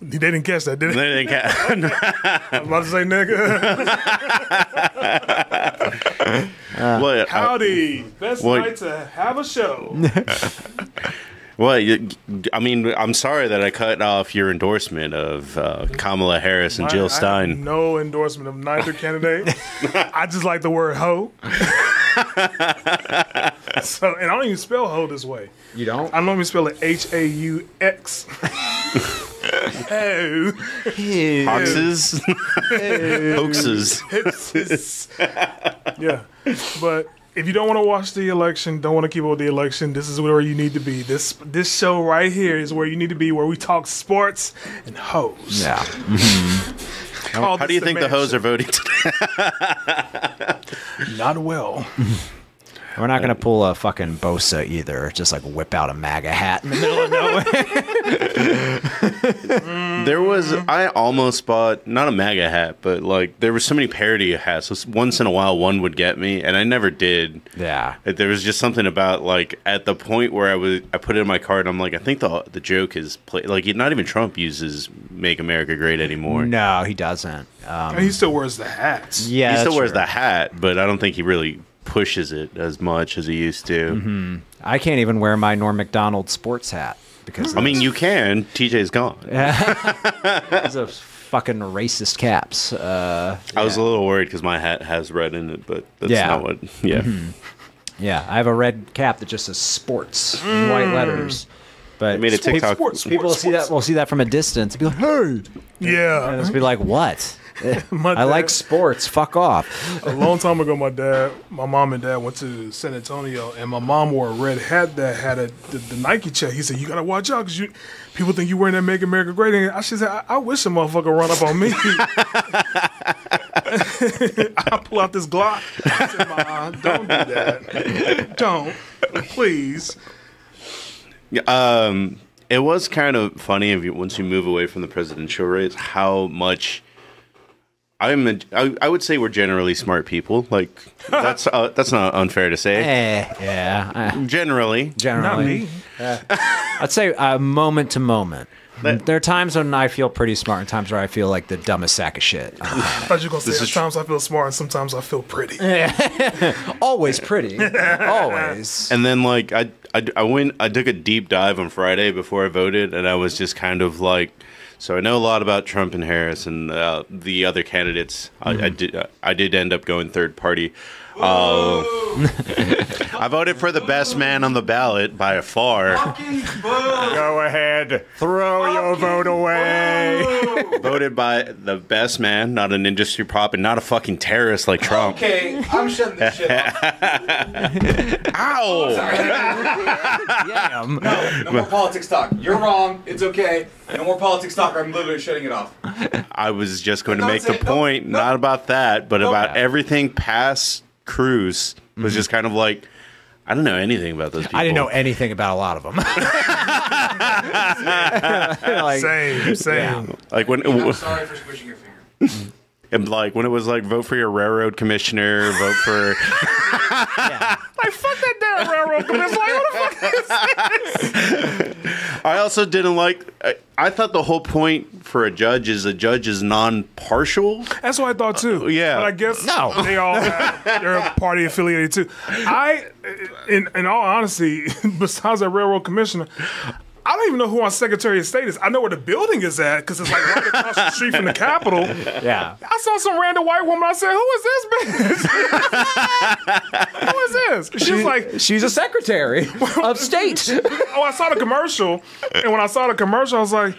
They didn't catch that, did they? They didn't catch. I was about to say nigga. What? Howdy. Best night to have a show. Well, I mean, I'm sorry that I cut off your endorsement of Kamala Harris and Jill Stein. I have no endorsement of neither candidate. I just like the word hoe. So, and I don't even spell hoe this way. You don't? I normally spell it H-A-U-X. Ho. Hoaxes. Hoaxes. Yeah. But if you don't want to watch the election, don't want to keep up with the election, this is where you need to be. This show right here is where you need to be, where we talk sports and hoes. Yeah. How do you think the hoes are voting today? Not well. We're not going to pull a fucking Bosa either. Just like whip out a MAGA hat in the middle of nowhere. There was, I almost bought, not a MAGA hat, but like there were so many parody hats. So once in a while one would get me, and I never did. Yeah. There was just something about like at the point where I put it in my cart, I'm like, I think the joke is, like not even Trump uses Make America Great anymore. No, he doesn't. He still wears the hats. Yeah, he still wears the hat, but I don't think he really pushes it as much as he used to. I can't even wear my Norm Macdonald sports hat because I mean you can. TJ's gone. Those are fucking racist caps. I was a little worried because my hat has red in it, but that's not what. Yeah, yeah. I have a red cap that just says sports in white letters. But I made a TikTok. People will see that. Will see that from a distance and be like, "Hey," Yeah. and just be like, "What?" My I like dad- sports. Fuck off. A long time ago, my mom and dad went to San Antonio, and my mom wore a red hat that had the Nike check. He said, "You gotta watch out because people think you wearing that Make America Great." And I should say, I wish a motherfucker run up on me. I pull out this Glock. I said, "Ma, don't do that. Don't, please." It was kind of funny once you move away from the presidential race, how much. I would say we're generally smart people. Like that's not unfair to say. Generally. Not me. I'd say moment to moment. There are times when I feel pretty smart and times where I feel like the dumbest sack of shit. I thought you were going to say, sometimes I feel smart and sometimes I feel pretty. Always pretty. Always. And then like I took a deep dive on Friday before I voted, and I was just kind of like, so I know a lot about Trump and Harris and the other candidates. I did end up going third party. I voted for the best man on the ballot by far. Go ahead. Throw your vote away. Voted by the best man, not an industry prop, and not a fucking terrorist like Trump. Okay, I'm shutting this shit off. Ow! Damn. No more politics talk. You're wrong. It's okay. No more politics talk, or I'm literally shutting it off. I was just going to Don't make say the it. point, No. not about that, but about Yeah. everything past Cruz was just kind of like, I don't know anything about those people. I didn't know anything about a lot of them. Like, Same. Like when I'm sorry for squishing your finger. and like when it was like vote for your railroad commissioner, vote for Like, fuck that damn railroad commissioner. Like, what the fuck is this? I also didn't like I thought the whole point for a judge is non-partial. That's what I thought too. Yeah. But I guess No. they all they're party affiliated too. In all honesty, besides that railroad commissioner, I don't even know who our Secretary of State is. I know where the building is at because it's like right across the street from the Capitol. yeah. I saw some random white woman. I said, "Who is this bitch? Who is this?" She's like, She's a secretary of state. "Oh, I saw the commercial," and when I saw the commercial, I was like,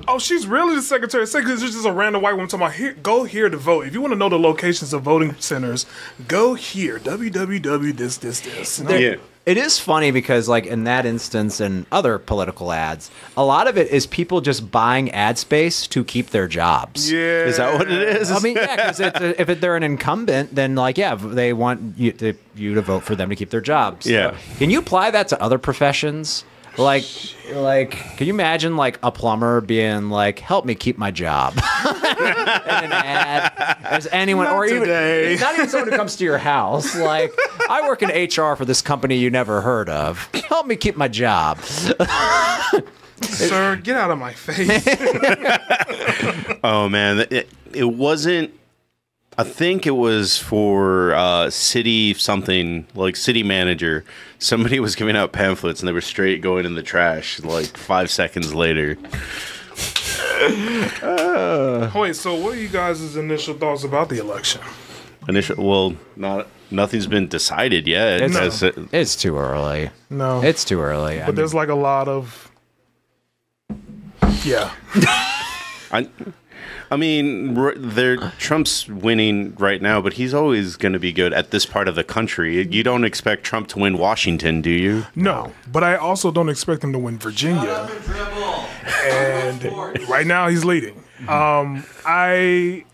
"Oh, she's really the Secretary of State." Because it's just a random white woman talking about, go here to vote. If you want to know the locations of voting centers, go here. www. This. You know? Yeah. It is funny because, like, in that instance and other political ads, a lot of it is people just buying ad space to keep their jobs. Yeah. Is that what it is? I mean, yeah, because if they're an incumbent, then, like, yeah, they want you to vote for them to keep their jobs. Yeah. Can you apply that to other professions? Like, can you imagine, like, a plumber being like, "Help me keep my job," in an ad? As anyone, Not or even today. not even someone who comes to your house, like, "I work in HR for this company you never heard of. Help me keep my job." Sir, get out of my face. Oh man, it wasn't. I think it was for city something, like city manager. Somebody was giving out pamphlets and they were straight going in the trash like 5 seconds later. Wait, so what are you guys' initial thoughts about the election? Nothing's been decided yet. It's too early. No. It's too early. But there's like a lot of... Yeah. I mean, Trump's winning right now, but he's always going to be good at this part of the country. You don't expect Trump to win Washington, do you? No, but I also don't expect him to win Virginia. And right now he's leading. I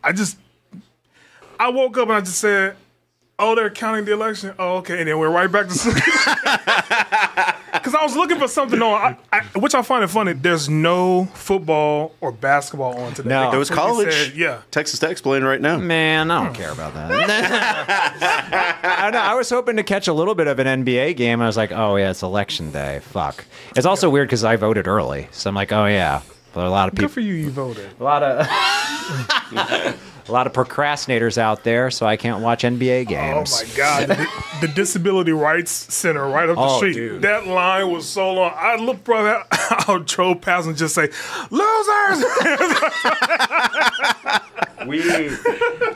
woke up and I just said, oh, they're counting the election? Oh, okay. And then we're right back to sleep. Because I was looking for something on, which I find it funny. There's no football or basketball on today. No. There was college. Said, yeah. Texas Tech's playing right now. Man, I don't care about that. I know. I was hoping to catch a little bit of an NBA game. I was like, oh, yeah, it's election day. Fuck. It's also weird because I voted early. So I'm like, oh, yeah. But a lot of people. Good for you voted. A lot of procrastinators out there, so I can't watch NBA games. Oh, my God. The Disability Rights Center right up the street. Dude. That line was so long. I looked, brother, I drove past and just say, losers!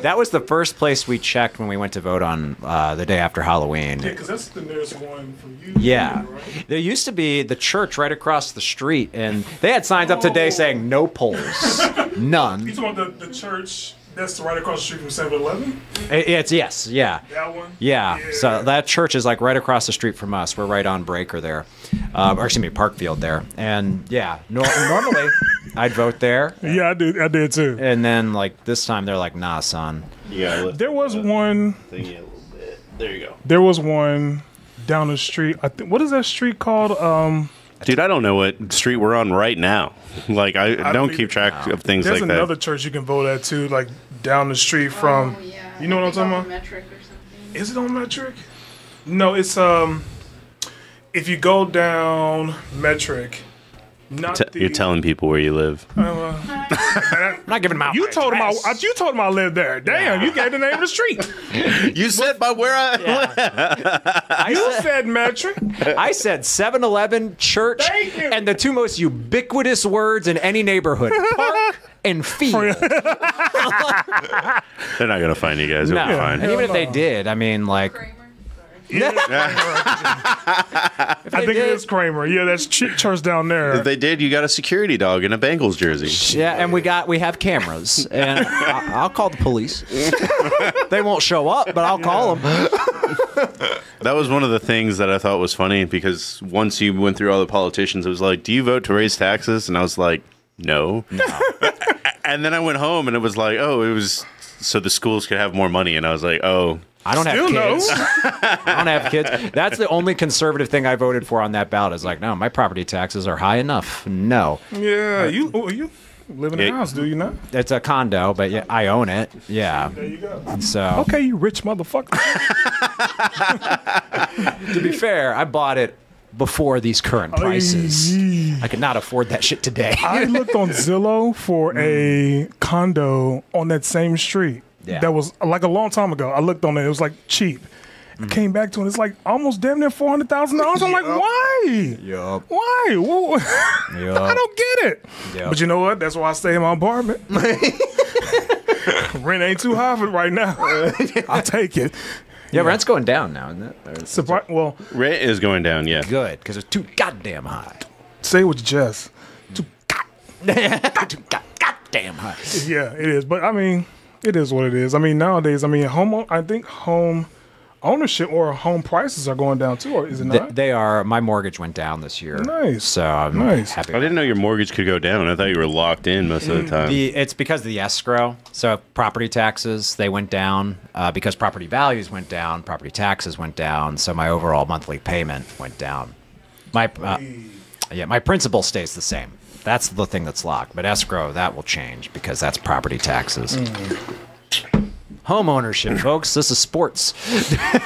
That was the first place we checked when we went to vote on the day after Halloween. Yeah, because that's the nearest one from you. Yeah. Right? There used to be the church right across the street, and they had signs up today saying no polls. None. You talking about the church that's right across the street from 7-Eleven? It's, yes, yeah. That one? Yeah, so that church is like right across the street from us. We're right on Breaker there, or excuse me, Parkfield there. And yeah, normally I'd vote there, Yeah, I did too. and then like this time they're like, nah, son. Yeah, There was one. thingy a little bit. There you go. There was one down the street. What is that street called? Dude, I don't know what street we're on right now. Like, I don't don't keep track of things There's like another that. church you can vote at too, like down the street from. Oh, yeah. You know what I'm talking about? Metric or something. Is it on Metric? No, it's if you go down Metric, not You're telling people where you live. I'm not giving them out. You my told him address. you told him I lived there. Damn, you gave the name of the street. You said by where I live. You said Metric. I said 7-Eleven, church, Thank you. and the two most ubiquitous words in any neighborhood: park and field. They're not going to find you guys. You'll be No, fine. and even if they did, I mean, like, Kramer. I think it is Kramer. Yeah, that's church down there. If they did, you got a security dog in a Bengals jersey. yeah, and we have cameras, and I'll call the police. They won't show up, but I'll call them. That was one of the things that I thought was funny, because once you went through all the politicians, it was like, do you vote to raise taxes? And I was like, no. And then I went home and it was like, oh, it was so the schools could have more money. And I was like, oh. I don't have Still no. kids. I don't have kids. That's the only conservative thing I voted for on that ballot. Is like, no, my property taxes are high enough. No, Yeah, you live in a house, do you not? it's a condo, but yeah, I own it. Yeah. There you go. So Okay, you rich motherfucker. to be fair, I bought it before these current prices. I could not afford that shit today. I looked on Zillow for a condo on that same street. Yeah. That was like a long time ago. I looked on it. It was like cheap. I came back to it. It's like almost damn near $400,000. I'm like, why? Yup. Why? I don't get it. Yep. But you know what? That's why I stay in my apartment. Rent ain't too high for it right now. I'll take it. Yeah, rent's going down now, isn't it? Well, Rent is going down, yeah. Good, because it's too goddamn high. say it with your chest. Too goddamn high. Yeah, it is. But I mean, it is what it is. I mean, nowadays, I think home ownership or home prices are going down too, or is it not? They are. My mortgage went down this year. Nice. So I'm Nice. happy. I didn't know your mortgage could go down. I thought you were locked in most of the time. It's because of the escrow. So property taxes, they went down. Because property values went down, property taxes went down. So my overall monthly payment went down. My principal stays the same. That's the thing that's locked. But escrow, that will change because that's property taxes. Home ownership, folks. This is sports.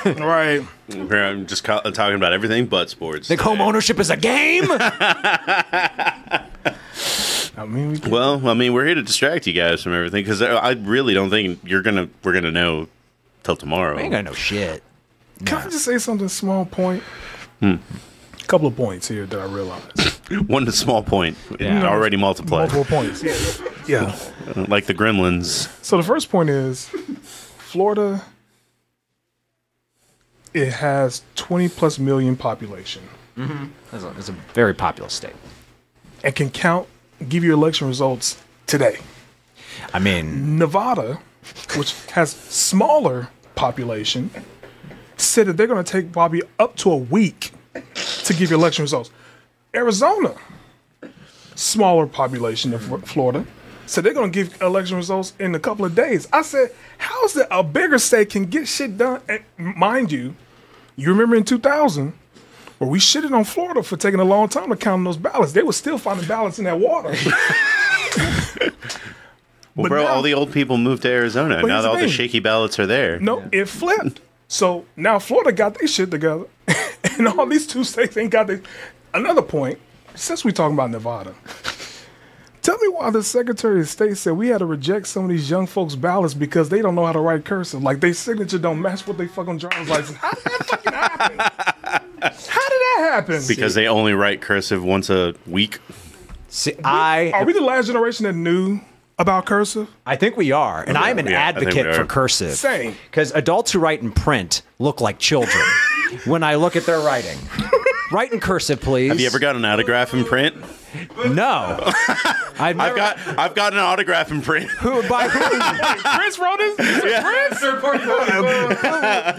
Right. I'm just talking about everything but sports. Think home ownership is a game? I mean, we're here to distract you guys from everything because I really don't think we're gonna know till tomorrow. I ain't gonna know shit. can I just say something? Small point. A couple of points here that I realized. One small point already multiplied. Multiple points. Yeah. Like the Gremlins. So the first point is Florida. It has 20 plus million population It's a very populous state. and can give you election results today. I mean, Nevada, which has smaller population, said that they're going to take probably up to a week to give you election results. Arizona, smaller population than Florida, said they're going to give election results in a couple of days. I said, how is it a bigger state can get shit done? And mind you, you remember in 2000, where we shitted on Florida for taking a long time to count those ballots. They were still finding ballots in that water. Well, But bro, now- all the old people moved to Arizona. But Now here's the all the thing. shaky ballots are there. No, it flipped. So now Florida got their shit together, and all these two states ain't got their. Another point, since we talking about Nevada, tell me why the Secretary of State said we had to reject some of these young folks' ballots because they don't know how to write cursive. Like their signature don't match what they fucking driver's license. How did that fucking happen? How did that happen? Because they only write cursive once a week. see, Are we the last generation that knew about cursive? I think we are, and I'm an Yeah, I think we advocate for are. cursive. Same. Because adults who write in print look like children when I look at their writing. Write in cursive, please. Have you ever got an autograph in print? No. I've got an autograph in print. By who? Prince wrote this? Prince? Third party voting.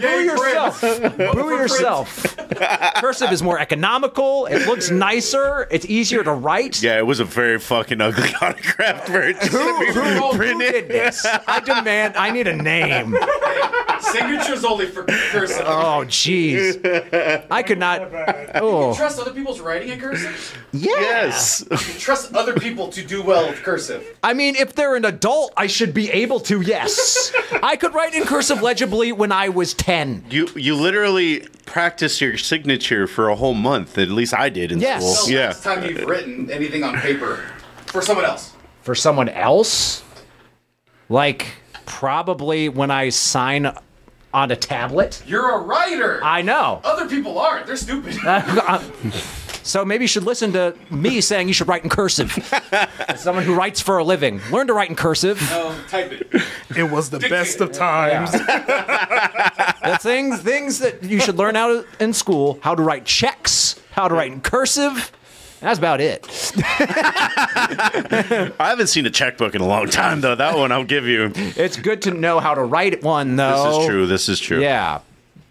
Boo yourself. Boo yourself. Cursive is more economical. It looks nicer. It's easier to write. Yeah, it was a very fucking ugly autograph version. Who did this? I need a name. Signatures only for cursive. Oh, jeez. I could not. Oh, Trust other people's writing in cursive? Yes. Trust other people to do well with cursive. I mean, if they're an adult, I should be able to, yes. I could write in cursive legibly when I was 10. You literally practice your signature for a whole month. At least I did in Yes. school. The Yeah. last time you've written anything on paper for someone else. For someone else? Like, probably when I sign on a tablet? You're a writer. I know. Other people aren't. They're stupid. So maybe you should listen to me saying you should write in cursive. As someone who writes for a living, learn to write in cursive. Type it. It was the best of times. The things that you should learn out in school: how to write checks, how to write in cursive. That's about it. I haven't seen a checkbook in a long time, though. That one I'll give you. It's good to know how to write one, though. This is true. Yeah,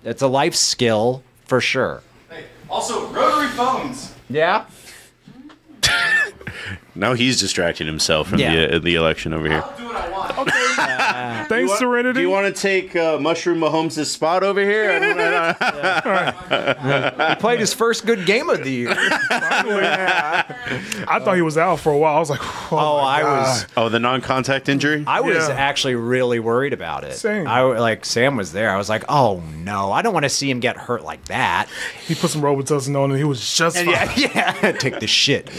it's a life skill for sure. Hey, also, rotary phones. Yeah. Now he's distracting himself from Yeah. the election over here. I'll do what I want. Thanks, Serenity. Do you want to take Mushroom Mahomes' spot over here? He played his first good game of the year. I thought he was out for a while. I was like, oh, my God. Oh, the non-contact injury? I was Yeah. actually really worried about it. Same. Like Sam was there. I was like, oh no, I don't want to see him get hurt like that. He put some Robitussin on and he was just fine. Yeah. Take the shit.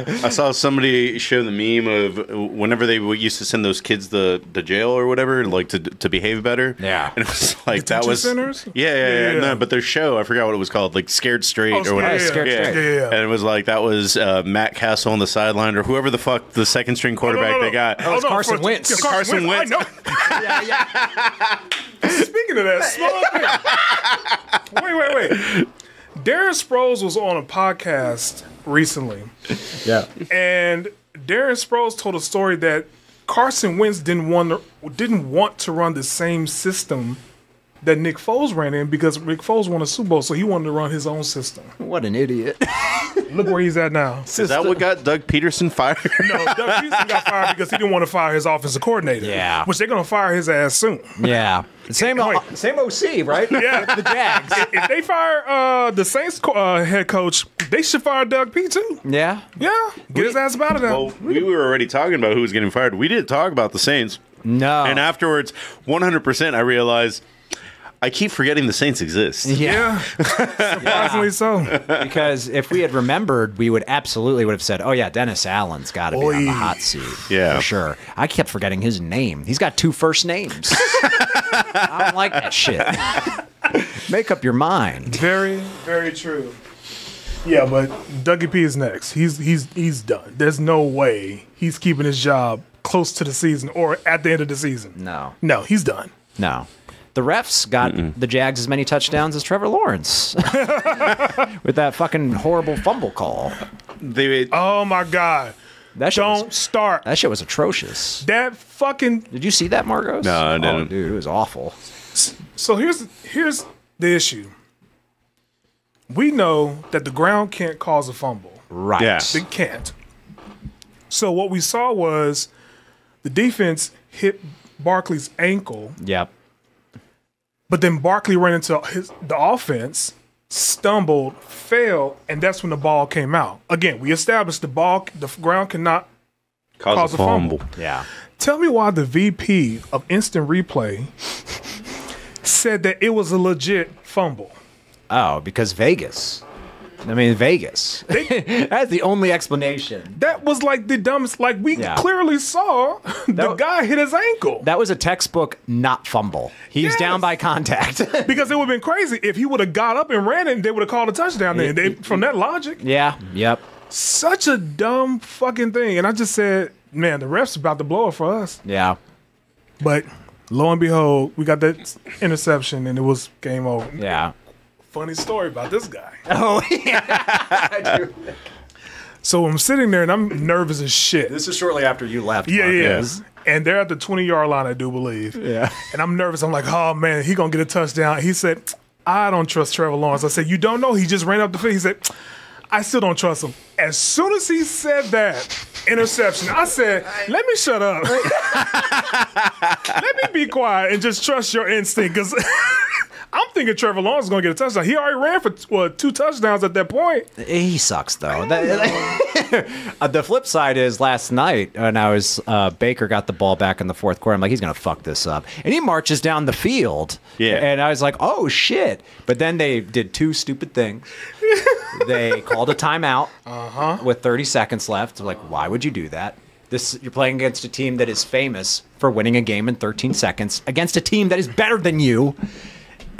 I saw somebody show the meme of whenever they used to send those kids to jail or whatever, like to behave better. Yeah. And it was like that Detention was centers? Yeah. Yeah. No, but their show, I forgot what it was called, like Scared Straight Oh, or whatever. Scared Straight. Yeah. And it was like that was Matt Castle on the sideline or whoever the fuck the second string quarterback they got. it's Carson Wentz. Yeah, Carson Wentz. I know. Speaking of that, small thing. Wait. Darren Sproles was on a podcast recently, Yeah. and Darren Sproles told a story that Carson Wentz didn't want to run the same system that Nick Foles ran in because Nick Foles won a Super Bowl, so he wanted to run his own system. What an idiot. Look where he's at now. Is that what got Doug Peterson fired? No, Doug Peterson got fired because he didn't want to fire his offensive coordinator. Yeah. Which they're going to fire his ass soon. Yeah. Same OC, right? Yeah. The Jags. If they fire the Saints head coach, they should fire Doug P. too. Yeah. Yeah. Get his ass out of there. Well, we were already talking about who was getting fired. We didn't talk about the Saints. No. And afterwards, 100%, I realized I keep forgetting the Saints exist. Yeah. Surprisingly so. Because if we had remembered, we would have said, "Oh yeah, Dennis Allen's got to be on the hot seat." Yeah. for sure. I kept forgetting his name. He's got 2 first names. I don't like that shit. Make up your mind. Very, very true. Yeah, but Dougie P is next. He's done. There's no way he's keeping his job close to the season or at the end of the season. No, he's done. No. The refs got the Jags as many touchdowns as Trevor Lawrence with that fucking horrible fumble call. Oh my God. That shit Don't start. That shit was atrocious. That fucking. Did you see that, Margos? No, I didn't. Oh, dude, it was awful. So here's the issue. We know that the ground can't cause a fumble. Right. Yeah. It can't. So what we saw was the defense hit Barkley's ankle, Yep. but then Barkley ran into the offense, stumbled, fell, and that's when the ball came out. Again, we established the ground cannot cause a fumble. Yeah. Tell me why the VP of Instant Replay said that it was a legit fumble. Oh, because Vegas. I mean, Vegas. That's the only explanation. That was like the dumbest. Like we Yeah. clearly saw the guy hit his ankle. That was a textbook not fumble. He's Yes. down by contact. Because it would have been crazy if he would have got up and ran it and they would have called a touchdown then. From that logic. Yeah. Yep. Such a dumb fucking thing. And I just said, man, the ref's about to blow it for us. Yeah. But lo and behold, we got that interception and it was game over. Yeah. Funny story about this guy. Oh, yeah. So I'm sitting there and I'm nervous as shit. This is shortly after you left. Yeah, Marcus. yeah. And they're at the 20-yard line, I do believe. Yeah. And I'm nervous. I'm like, oh, man, he going to get a touchdown. He said, I don't trust Trevor Lawrence. I said, you don't know? He just ran up the field. He said, I still don't trust him. As soon as he said that, interception, I said, let me shut up. Let me be quiet and just trust your instinct because I'm thinking Trevor Lawrence is going to get a touchdown. He already ran for 2 touchdowns at that point. He sucks, though. The flip side is last night when I was Baker got the ball back in the 4th quarter. I'm like, he's gonna fuck this up, and he marches down the field. Yeah, and I was like, oh shit! But then they did 2 stupid things. They called a timeout with 30 seconds left. Like, why would you do that? You're playing against a team that is famous for winning a game in 13 seconds against a team that is better than you.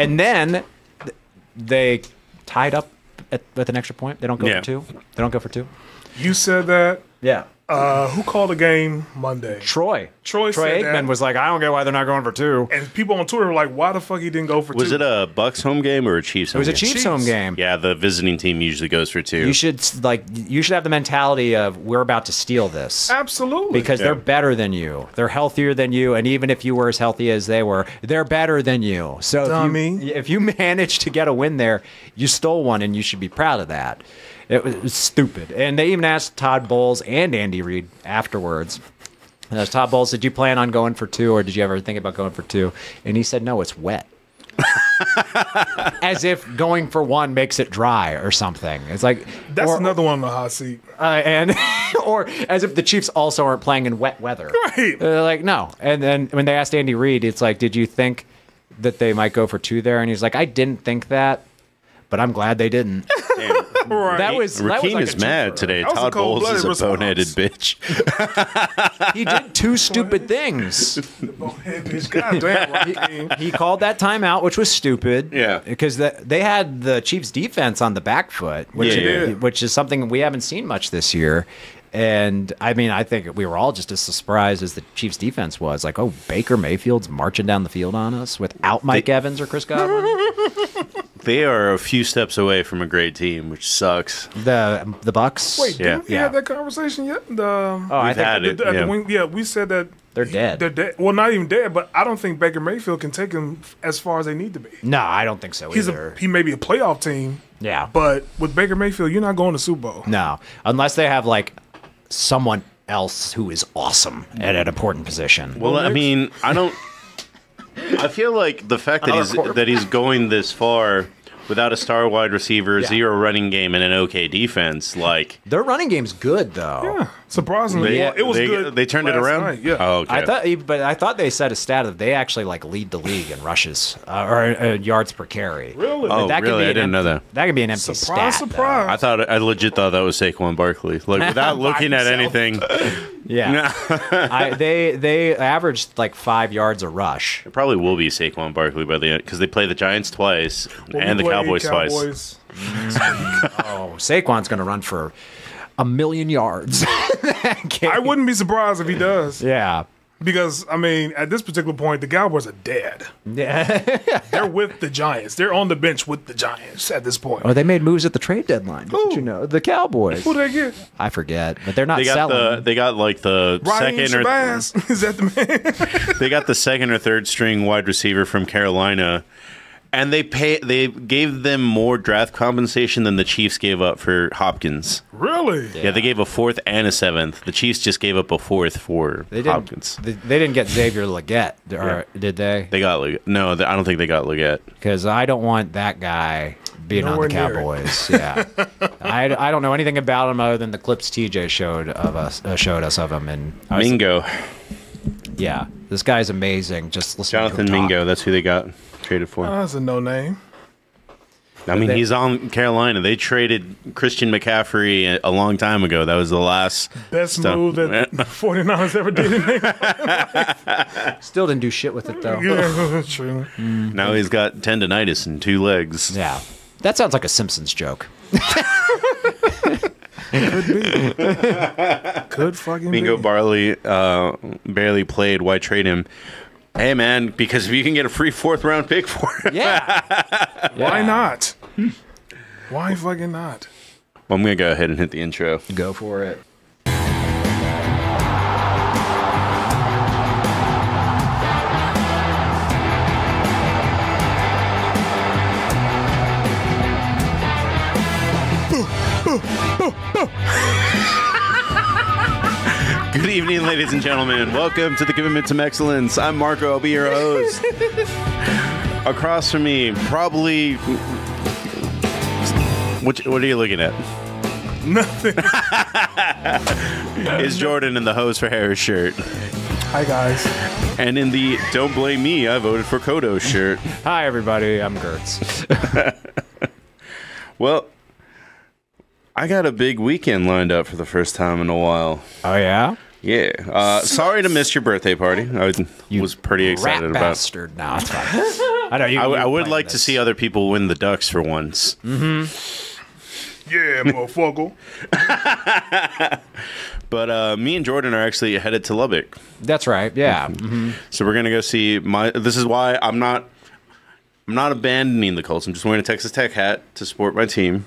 And then they tied up with an extra point. They don't go for 2. They don't go for 2. You said that. Yeah. Who called the game Monday? Troy said Aikman that. was like, I don't get why they're not going for 2. And people on Twitter were like, why the fuck he didn't go for 2? Was it a Bucks home game or a Chiefs home It was a game? Chiefs home game. Yeah, the visiting team usually goes for 2. You should have the mentality of we're about to steal this. Absolutely. Because they're better than you. They're healthier than you, and even if you were as healthy as they were, they're better than you. So if you managed to get a win there, you stole one, and you should be proud of that. It was stupid. And they even asked Todd Bowles and Andy Reid afterwards. Todd Bowles, did you plan on going for 2, or did you ever think about going for 2? And he said, no, it's wet. As if going for 1 makes it dry or something. It's like that's another one on the hot seat. Or as if the Chiefs also aren't playing in wet weather. Right. They're like, no. And then when they asked Andy Reid, it's like, did you think that they might go for 2 there? And he's like, I didn't think that, but I'm glad they didn't. Right. Rakeen like is mad today. That was a Todd Bowles is a cold-blooded boneheaded bitch. He did 2 stupid things. God damn, Rakeen. He called that timeout, which was stupid. Yeah. Because they had the Chiefs defense on the back foot, which is something we haven't seen much this year. And I mean, I think we were all just as surprised as the Chiefs defense was. Like, oh, Baker Mayfield's marching down the field on us without Mike Evans or Chris Godwin. They are a few steps away from a great team, which sucks. The Bucks. Wait, didn't we have that conversation yet? I think We said that they're dead. They're dead. Well, not even dead, but I don't think Baker Mayfield can take them as far as they need to be. No, I don't think so either. He may be a playoff team. Yeah. But with Baker Mayfield, you're not going to Super Bowl. No, unless they have like someone else who is awesome at an important position. Well, I mean, I feel like the fact that he's going this far without a star wide receiver, Yeah. 0 running game, and an okay defense. Like Their running game's good though. Yeah, surprisingly, they, well, it was they, good. They turned it last around. night, yeah. Oh, okay. I thought they said a stat that they actually like lead the league in rushes or yards per carry. Really? Oh, That could really? be I an didn't know empty- that. That could be an empty Surprise, stat. surprise. I legit thought that was Saquon Barkley. Like without looking at himself. anything, Yeah. They averaged like 5 yards a rush. it probably will be Saquon Barkley by the end because they play the Giants twice Well, and we the played Cowboys twice. Oh, Saquon's going to run for 1,000,000 yards. I wouldn't be surprised if he does. Yeah. Because, I mean, at this particular point, the Cowboys are dead. Yeah. They're with the Giants. They're on the bench with the Giants at this point. Oh, they made moves at the trade deadline. Didn't you know? The Cowboys. Who they get? I forget, but they're not They got selling. they got like the Ryan second or Shabazz. Is that the man? they got the second or third string wide receiver from Carolina, and they gave them more draft compensation than the Chiefs gave up for Hopkins. Really? Yeah, they gave a 4th and a 7th. The Chiefs just gave up a 4th for They Hopkins. didn't. They didn't get Xavier Leggett, or did they? They got no. I don't think they got Leggett. Because I don't want that guy being Nowhere on the near it. Cowboys. Yeah, I don't know anything about him other than the clips TJ showed us of him, and I was- Mingo, yeah, this guy's amazing. Just listen. Jonathan to him Mingo. talk. That's who they got traded for. That's a no name. I mean, they- he's on Carolina. They traded Christian McCaffrey a long time ago. That was the last Best stuff. move that the 49ers ever did in their Still didn't do shit with it though. Yeah, true. Now he's got tendonitis in 2 legs. Yeah, that sounds like a Simpsons joke. Could be. Could fucking Mingo be. Barley barely played. Why trade him? Hey, man, because if you can get a free 4th round pick for him. Yeah. Why not? Why fucking not? Well, I'm going to go ahead and hit the intro. Go for it. Good evening, ladies and gentlemen. Welcome to the Commitment to Mexcellence. I'm Marco. I'll be your host. Across from me, probably... What are you looking at? Nothing. Is Jordan in the Hose for Harris shirt. Hi, guys. And in the Don't Blame Me, I voted for Kodo shirt. Hi everybody, I'm Gertz. Well, I got a big weekend lined up for the first time in a while. Oh yeah. Yeah. Sorry to miss your birthday party. I was pretty excited Rat about. bastard. No, it's fine. I know you. I would planned like to this. see other people win the Ducks for once. Yeah, motherfucker. But me and Jordan are actually headed to Lubbock. That's right. Yeah. So we're gonna go see This is why I'm not abandoning the Colts. I'm just wearing a Texas Tech hat to support my team.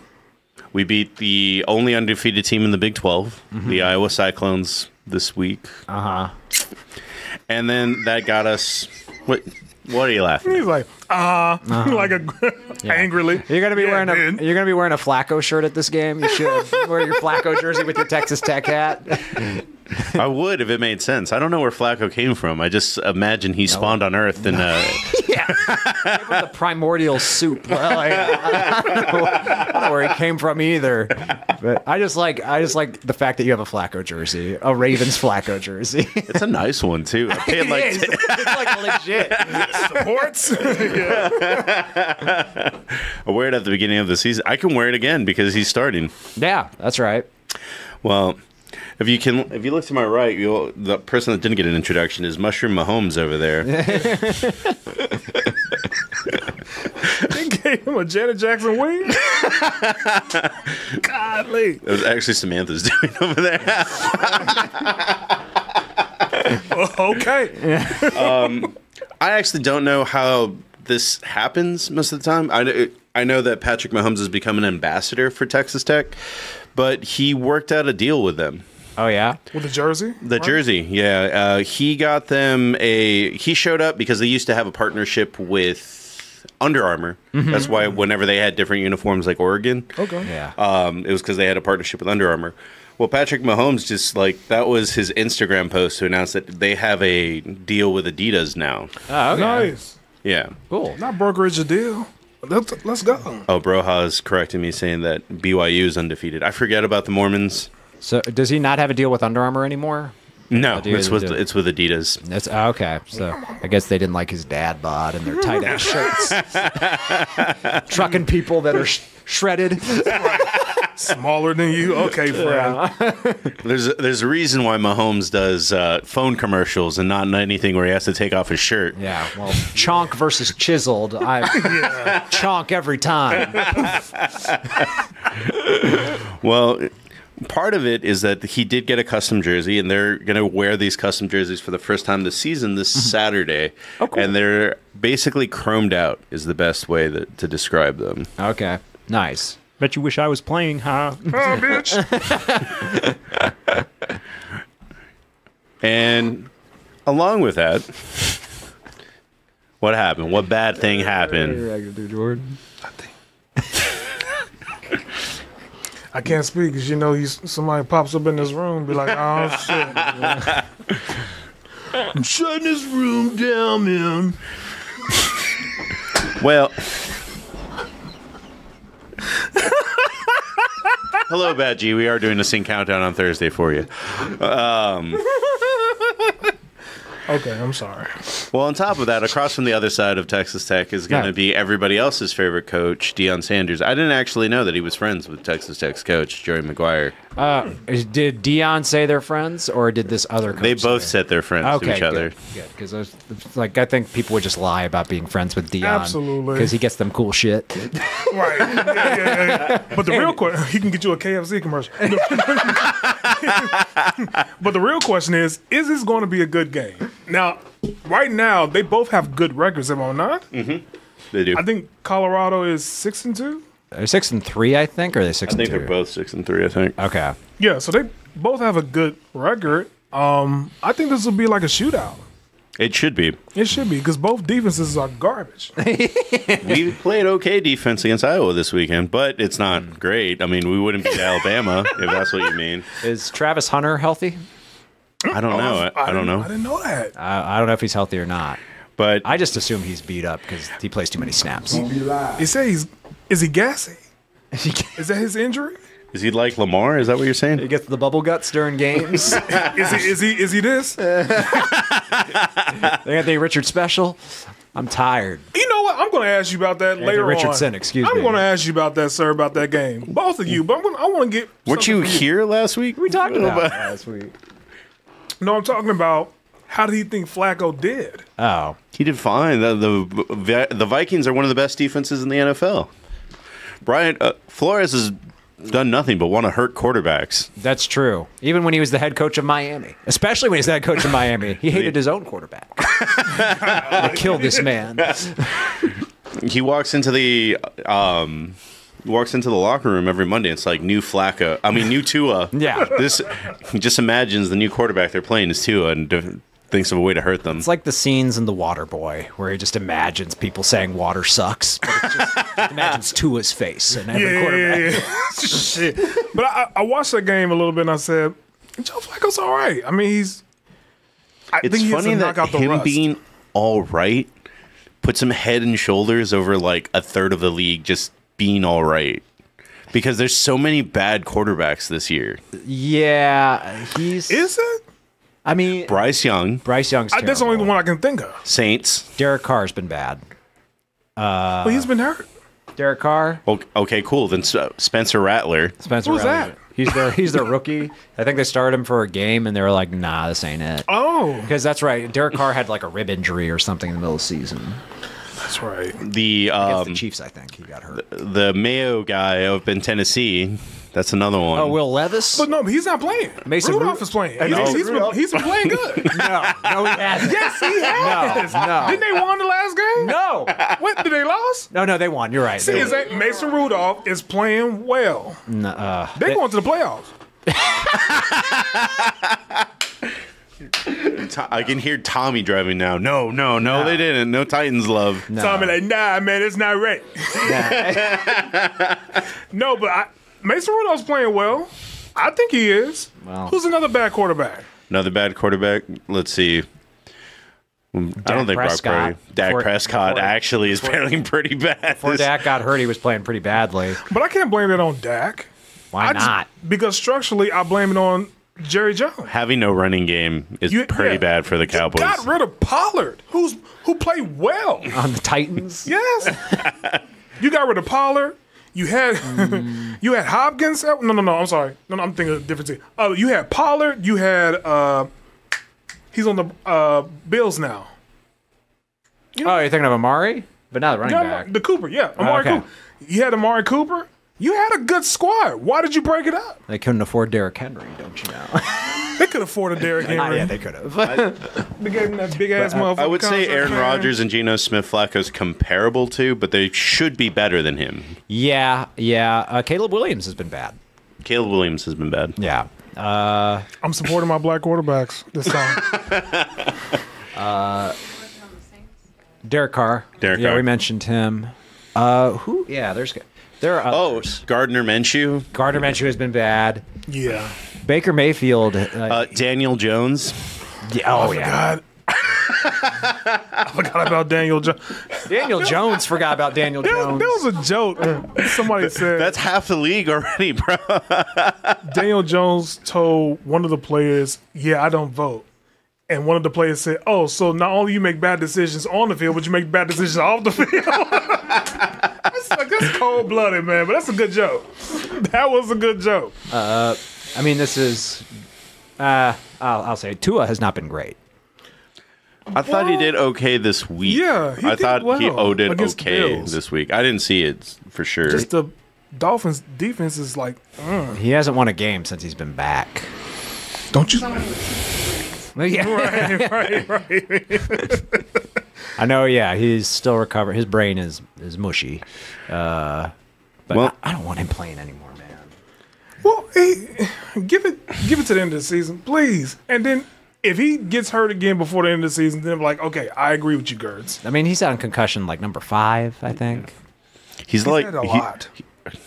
We beat the only undefeated team in the Big 12, the Iowa Cyclones, this week. And then that got us. What are you laughing at? He's like, like angrily. You're gonna be Yeah, wearing a man. You're gonna be wearing a Flacco shirt at this game. You should wear your Flacco jersey with your Texas Tech hat. I would if it made sense. I don't know where Flacco came from. I just imagine he spawned on Earth and The primordial soup. Well, I don't know where he came from either. But I just like the fact that you have a Flacco jersey, a Ravens Flacco jersey. it's a nice one too. I paid like It is. It's like legit. Supports. I wear it at the beginning of the season. I can wear it again because he's starting. Yeah, that's right. Well, if you look to my right, the person that didn't get an introduction is Mushroom Mahomes over there. They gave him a Janet Jackson wing. Godly. It was actually Samantha's doing over there. Okay. I actually don't know how this happens most of the time. I know that Patrick Mahomes has become an ambassador for Texas Tech, but he worked out a deal with them. Oh yeah. With the jersey? The jersey, yeah. He got them he showed up because they used to have a partnership with Under Armour. That's why whenever they had different uniforms like Oregon, Okay. Yeah. it was because they had a partnership with Under Armour. Well, Patrick Mahomes that was his Instagram post to announce that they have a deal with Adidas now. Oh, okay. Nice. Yeah. Cool. Not brokerage a deal. Let's go. Oh, Broha's correcting me saying that BYU is undefeated. I forget about the Mormons. So does he not have a deal with Under Armour anymore? No, it's with Adidas. It's okay. So I guess they didn't like his dad bod and their tight ass shirts. Trucking people that are shredded. Smaller than you. Okay, friend. There's a reason why Mahomes does phone commercials and not anything where he has to take off his shirt. Yeah. Well, chonk versus chiseled. Chonk every time. Well, part of it is that he did get a custom jersey, and they're going to wear these custom jerseys for the first time this season, this Saturday. Oh, cool. And they're basically chromed out is the best way to describe them. Okay. Nice. Bet you wish I was playing, huh? Oh, bitch. And along with that, what happened? What bad thing happened? I can't speak because somebody pops up in this room and be like, oh, shit. I'm shutting this room down, man. Well, hello, Bad G. We are doing a Sing Countdown on Thursday for you. Okay, I'm sorry. Well, on top of that, across from the other side of Texas Tech is going to be everybody else's favorite coach, Deion Sanders. I didn't actually know that he was friends with Texas Tech's coach, Jerry Maguire. Did Deion say they're friends, or did this other coach They both say? said they're friends to each other. Good, because I think people would just lie about being friends with Deion. Absolutely. Because he gets them cool shit. Right. Yeah. But the real question, he can get you a KFC commercial. But the real question is this going to be a good game? Now, right now, they both have good records, am I not? Mm-hmm. They do. I think Colorado is 6-2. They're 6-3, I think, or are they 6-2? I think they're both 6-3, I think. Okay. Yeah, so they both have a good record. I think this will be like a shootout. It should be. It should be, because both defenses are garbage. We played okay defense against Iowa this weekend, but it's not great. I mean, we wouldn't beat Alabama, if that's what you mean. Is Travis Hunter healthy? I don't know. I don't know. I didn't know that. I don't know if he's healthy or not. But I just assume he's beat up because he plays too many snaps. He said is he gassy? Is that his injury? is he like Lamar? Is that what you're saying? He gets the bubble guts during games. Is he this? They got the Richard special. I'm tired. You know what? I'm going to ask you about that later Richardson, on. excuse me. I'm going to ask you about that, sir, about that game. Both of you, but I want to get. Weren't you here last week? We talked about it last week. No, I'm talking about how did he think Flacco did? Oh. He did fine. The Vikings are one of the best defenses in the NFL. Brian Flores has done nothing but want to hurt quarterbacks. That's true. Even when he was the head coach of Miami. Especially when he's the head coach of Miami. He hated his own quarterback. They killed this man. He walks into the locker room every Monday. It's like new Flacco. I mean, new Tua. Yeah. He just imagines the new quarterback they're playing is Tua and thinks of a way to hurt them. It's like the scenes in The Water Boy where he just imagines people saying water sucks. But it just imagines Tua's face and every quarterback. Yeah. Shit. But I watched that game a little bit and I said, Joe Flacco's all right. I mean, I It's think he has funny to that knock out the him rust. being all right puts him head and shoulders over like a third of the league just being all right. Because there's so many bad quarterbacks this year. Yeah. Is it? I mean, Bryce Young, Bryce Young's terrible. That's the only one I can think of. Saints. Derek Carr's been bad. But he's been hurt. Derek Carr. Okay, cool. Then Spencer Rattler. Spencer Who's Rattler. that? He's their rookie. I think they started him for a game and they were like, nah, this ain't it. Oh, Because that's right. Derek Carr had like a rib injury or something in the middle of the season. that's right. The Against the Chiefs, I think he got hurt. the Mayo guy up in Tennessee. That's another one. Oh, Will Levis? But no, he's not playing. Mason Rudolph is playing. know. He's been playing good. No, he hasn't. Yes, he has. No. Didn't they won the last game? No. What, did they lose? No, they won. You're right. See, is that Mason Rudolph is playing well. They're going to the playoffs. I can hear Tommy driving now. No, they didn't. No Titans love. No. Tommy like, nah, man, it's not right. No, but Mason Rudolph's playing well. I think he is. Well. Who's another bad quarterback? Another bad quarterback. Let's see. I don't think Prescott. Dak Prescott actually is playing pretty bad. Before Dak got hurt, he was playing pretty badly. But I can't blame that on Dak. Why not? Because structurally, I blame it on Jerry Jones. Having no running game is pretty bad for the Cowboys. You got rid of Pollard, who played well. On the Titans? Yes. You got rid of Pollard. You had you had Hopkins. No, I'm sorry. No, I'm thinking of a different team. You had Pollard. You had he's on the Bills now. Oh, you're thinking of Amari? But not the running back. The Cooper, yeah. Amari okay. Cooper. You had Amari Cooper. You had a good squad. Why did you break it up? They couldn't afford Derrick Henry, don't you know? They could afford a Derrick Henry. Yeah, they could have. They gave him that big ass motherfucker. I would say contract. Aaron Rodgers and Geno Smith-Flacco's comparable to, but they should be better than him. Yeah. Caleb Williams has been bad. Caleb Williams has been bad. Yeah. I'm supporting my black quarterbacks this time. Derek Carr. Derek Carr. We mentioned him. Who? Yeah, there are others. Gardner Minshew. Gardner Minshew has been bad. Yeah. Baker Mayfield. Daniel Jones. Yeah, God. I forgot about Daniel Jones. Daniel Jones forgot about Daniel Jones. There was a joke. Somebody said That's half the league already, bro. Daniel Jones told one of the players, "Yeah, I don't vote." And one of the players said, "Oh, so not only you make bad decisions on the field, but you make bad decisions off the field." That's cold blooded, man. But that's a good joke. That was a good joke. I mean, this is. I'll say Tua has not been great. I thought he did okay this week. Yeah, I thought he did against the okay Bills. this week. I didn't see it for sure. Just the Dolphins' defense is like, He hasn't won a game since he's been back. don't you? Yeah. Right. I know. Yeah, he's still recovering. His brain is mushy. But I don't want him playing anymore, man. Well, hey, give it to the end of the season, please. And then if he gets hurt again before the end of the season, then I'm like, okay, I agree with you, Gertz. I mean, he's on concussion like number 5, I think. He's like had a lot.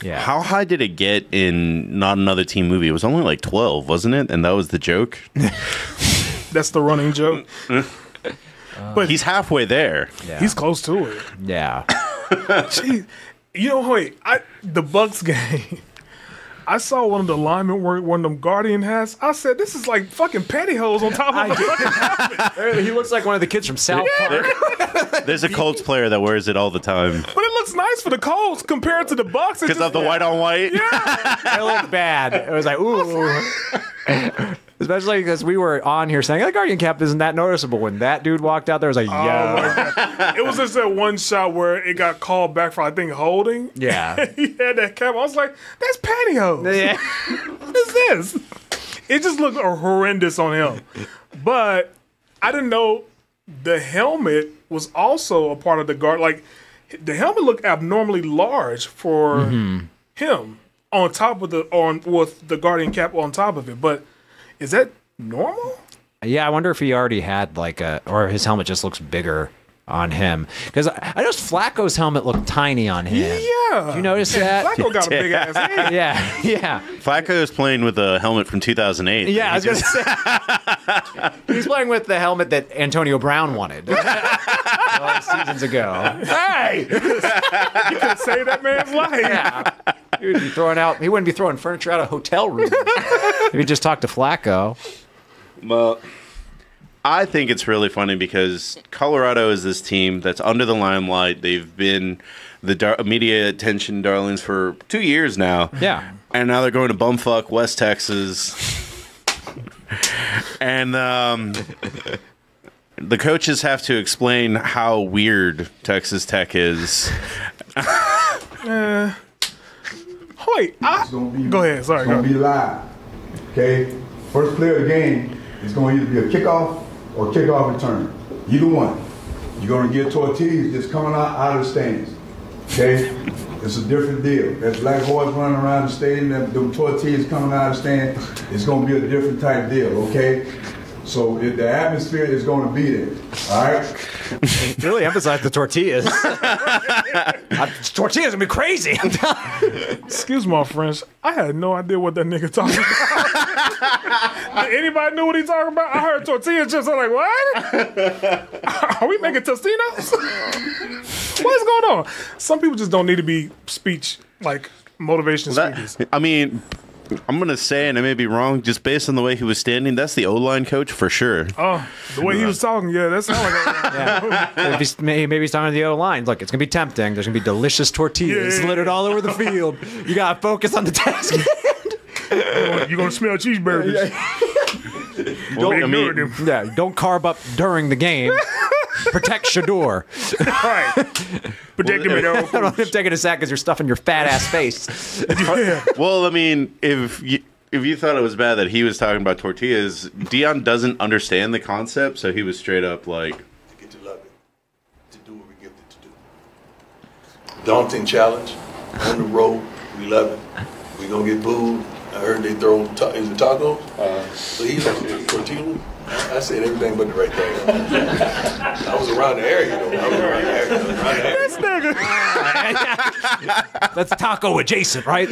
Yeah. How high did it get in Not Another Teen Movie? It was only like 12, wasn't it? And that was the joke. That's the running joke. But He's halfway there. Yeah. he's close to it. Yeah. Jeez. You know, wait, the Bucks game. I saw one of the linemen wear one of them Guardian hats. I said, this is like fucking pantyhose on top of the fucking helmet. He looks like one of the kids from South Park. There's a Colts player that wears it all the time. But it looks nice for the Colts compared to the Bucks. Because of the white on white? It looked bad. It was like, ooh. Especially because we were on here saying, the Guardian cap isn't that noticeable. When that dude walked out there, I was like, yeah. It was just that one shot where it got called back for, I think, holding. Yeah. He had that cap. I was like, that's pantyhose. Yeah. What is this? It just looked horrendous on him. But I didn't know the helmet was also a part of the guard. Like, the helmet looked abnormally large for him on top of with the Guardian cap on top of it. But is that normal? Yeah, I wonder if he already had or his helmet just looks bigger on him. Because I noticed Flacco's helmet looked tiny on him. Yeah. Did you notice that? Flacco got a big ass head. Yeah. Flacco is playing with a helmet from 2008. Yeah, I was going to say. He's playing with the helmet that Antonio Brown wanted seasons ago. Hey! You could save that man's life. Yeah. He wouldn't be throwing furniture out of hotel rooms. If he just talked to Flacco. Well, I think it's really funny because Colorado is this team that's under the limelight. They've been the media attention darlings for 2 years now. Yeah. And now they're going to bumfuck West Texas. And the coaches have to explain how weird Texas Tech is. Wait, go ahead. Sorry, It's going to be live. Okay? First play of the game is going to either be a kickoff or kickoff return. Either one. You're going to get tortillas just coming out of the stands. Okay? It's a different deal. That black horse running around the stadium, them tortillas coming out of the stand, it's going to be a different type deal, okay? So the atmosphere is going to be there, all right? Really emphasize the tortillas. Tortillas gonna be crazy. Excuse my French. I had no idea what that nigga talking about. Anybody knew what he talking about? I heard tortilla chips. I'm like, what? Are we making Tostinos? What's going on? Some people just don't need to be motivation speakers. I mean, I'm gonna say, and I may be wrong, just based on the way he was standing, that's the O-line coach for sure. Oh, the way he was talking, yeah, that sounds like Maybe he's talking to the O-line. Look, it's going to be tempting. There's going to be delicious tortillas littered all over the field. You got to focus on the task. You're going to smell cheeseburgers. Don't carb up during the game. Protect Shador. Right. Protect him at all. I don't want him taking a sack because you're stuffing your fat ass face. Well, I mean, if you thought it was bad that he was talking about tortillas, Dion doesn't understand the concept, so he was straight up like, To get to love it, to do what we're gifted to do. Daunting challenge, on the road, we love it. We gonna get booed. I heard they throw in the tacos. So he's on tortilla. I said everything but the right thing. I was around the area, though. This nigga. That's taco adjacent, right?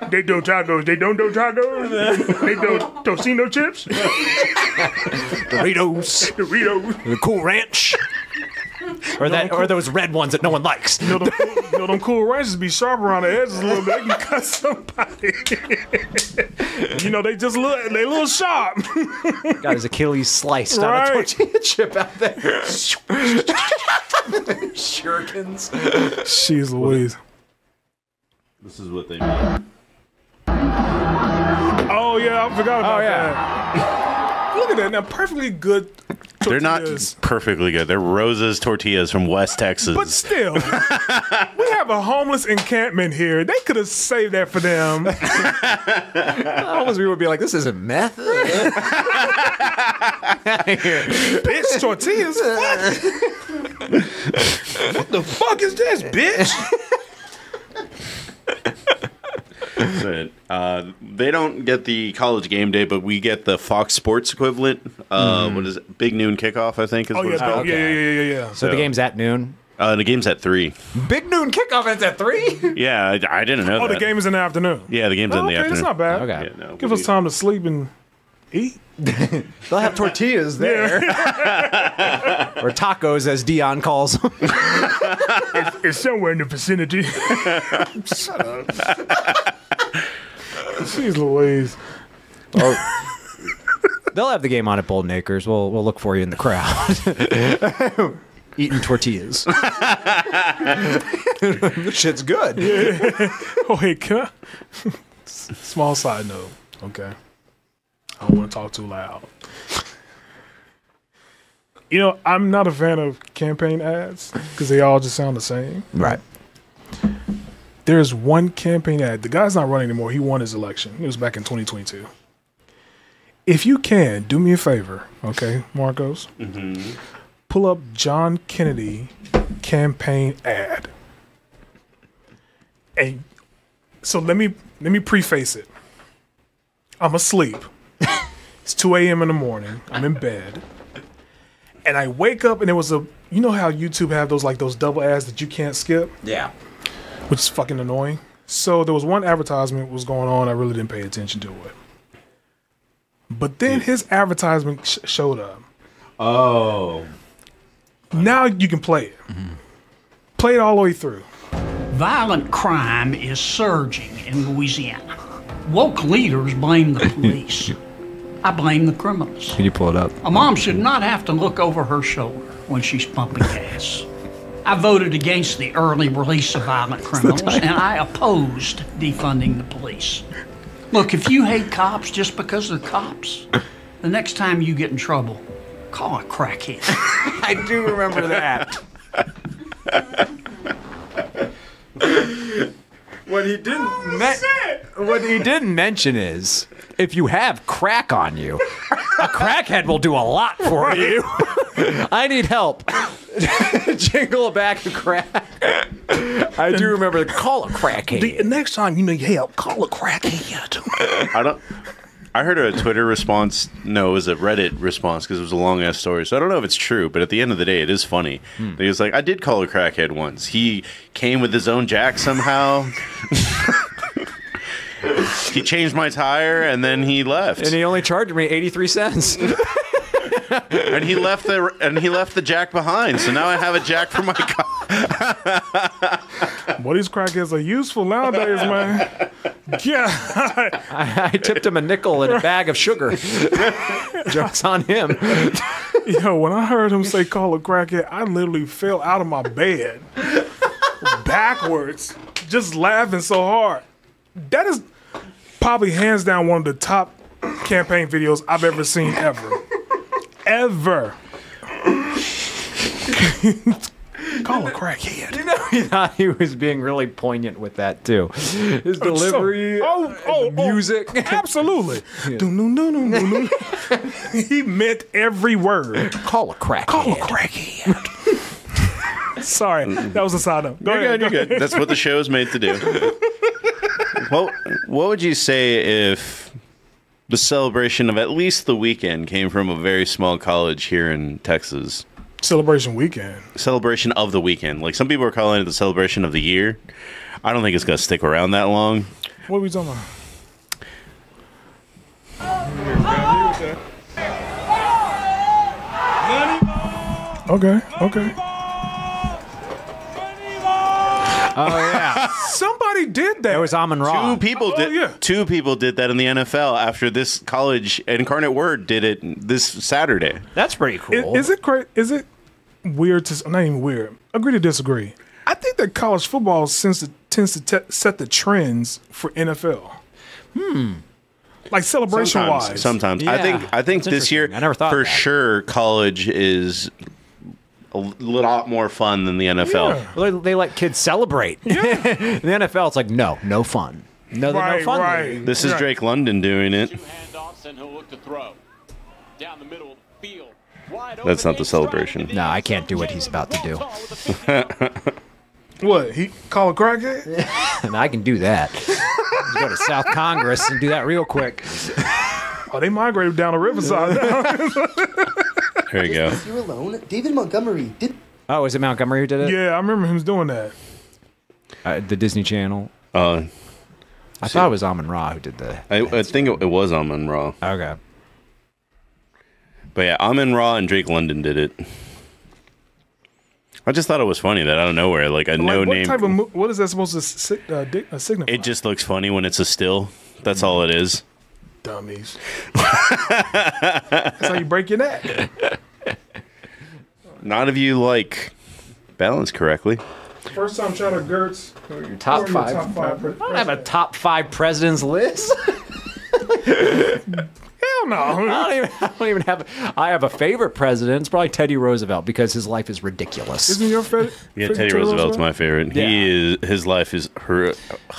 They do tacos. They don't do tacos. They do tocino chips. Doritos. The Cool Ranch. Or those red ones that no one likes. Them Cool Ranches be sharp around the edges a little bit. They can cut somebody. They just look. They a little sharp. Got his Achilles sliced on a tortilla chip out there. Shurikens. Jeez Louise. this is what they mean. Oh yeah, I forgot about that. Look at that. Now, perfectly good. They're not tortillas. perfectly good. They're Rosa's tortillas from West Texas. But still, we have a homeless encampment here. They could have saved that for them. Homeless people would be like, "This isn't meth." Bitch, tortillas. What the fuck is this, bitch? They don't get the college game day, but we get the Fox Sports equivalent. What is it? Big noon kickoff, I think is what it's called. Yeah. So the game's at noon. The game's at 3. Big noon kickoff ends at 3. Yeah, I didn't know that. Oh, the game is in the afternoon. Yeah, the game's in the afternoon. That's not bad. Okay. Yeah, no, Give us time to sleep and eat. They'll have tortillas there. Or tacos, as Dion calls them. It's somewhere in the vicinity. Shut up. Jeez Louise. They'll have the game on at Bolden Acres. We'll look for you in the crowd. Eating tortillas. This shit's good. Yeah. Oh, hey, can I? Small side note. Okay. I don't want to talk too loud. I'm not a fan of campaign ads because they all just sound the same. Right. There's one campaign ad. The guy's not running anymore. He won his election. It was back in 2022. If you can, do me a favor, okay, Marcos? Mm-hmm. Pull up John Kennedy campaign ad. And so let me preface it. I'm asleep. It's 2 a.m. in the morning. I'm in bed. And I wake up and there was how YouTube have those double ads that you can't skip? Yeah. Which is fucking annoying. So there was one advertisement was going on. I really didn't pay attention to it. But then his advertisement showed up. Oh. Now you can play it. Mm-hmm. Play it all the way through. Violent crime is surging in Louisiana. Woke leaders blame the police. I blame the criminals. Can you pull it up? A mom should not have to look over her shoulder when she's pumping gas. I voted against the early release of violent criminals, and I opposed defunding the police. Look, if you hate cops just because they're cops, the next time you get in trouble, call a crackhead. I do remember that. What he didn't mention is, if you have crack on you, a crackhead will do a lot for you. I need help. Jingle a bag of crack. I do remember call a crackhead. The next time you need help, call a crackhead. I heard a Twitter response. No, it was a Reddit response because it was a long ass story. So I don't know if it's true, but at the end of the day, it is funny. He was like, I did call a crackhead once. He came with his own jack somehow. He changed my tire and then he left. And he only charged me 83 cents. And he left the jack behind. So now I have a jack for my car. Boy, these crackheads are useful nowadays, man. Yeah. I tipped him a nickel and a bag of sugar. Joke's on him. Yo, when I heard him say call a crackhead, I literally fell out of my bed backwards, just laughing so hard. That is probably hands down one of the top campaign videos I've ever seen ever. Ever. Call a crackhead. You know, he thought he was being really poignant with that too. His delivery, music. Absolutely. He meant every word. Call a crackhead. Call a crackhead. Sorry, that was a side note. Go ahead. You're good. That's what the show is made to do. Well, what would you say if the celebration of at least the weekend came from a very small college here in Texas? Celebration weekend. Celebration of the weekend. Like some people are calling it the celebration of the year. I don't think it's going to stick around that long. What are we talking about? Okay. Oh yeah, Somebody did that. it was Amon Ra. Two people did that in the NFL after this college. Incarnate Word did it this Saturday. That's pretty cool. Is it crazy? Is it weird to not even weird? Agree to disagree. I think that college football tends to set the trends for NFL. Like celebration wise. Sometimes. Yeah, I think that's this year interesting. I never thought for of that. sure college is a lot more fun than the NFL. Yeah. Well, they let kids celebrate. In the NFL, it's like no fun. No fun. Right. This is Drake London doing it. Two handoffs and he'll look to throw. Down the middle of the field. Wide That's open, not the celebration. No, I can't do what he's about to do. What? He call a crackhead? And I can do that. Just go to South Congress and do that real quick. Oh, they migrated down the riverside now. There you go. You're alone. David Montgomery did. Oh, is it Montgomery who did it? Yeah, I remember him doing that. The Disney Channel. I I thought it was Amon Ra who did the. I think it was Amon Ra. Okay. But yeah, Amon Ra and Drake London did it. I just thought it was funny that out of nowhere, like a no-name. What is that supposed to signify? It just looks funny when it's a still. That's all it is. Dummies. That's how you break your neck. Not if you balance correctly. First time China Gertz. Your top five. I don't have a top 5 presidents list. Hell no. I don't even have. I have a favorite president. It's probably Teddy Roosevelt because his life is ridiculous. Isn't your favorite? Yeah, Teddy Roosevelt's my favorite. Yeah. His life is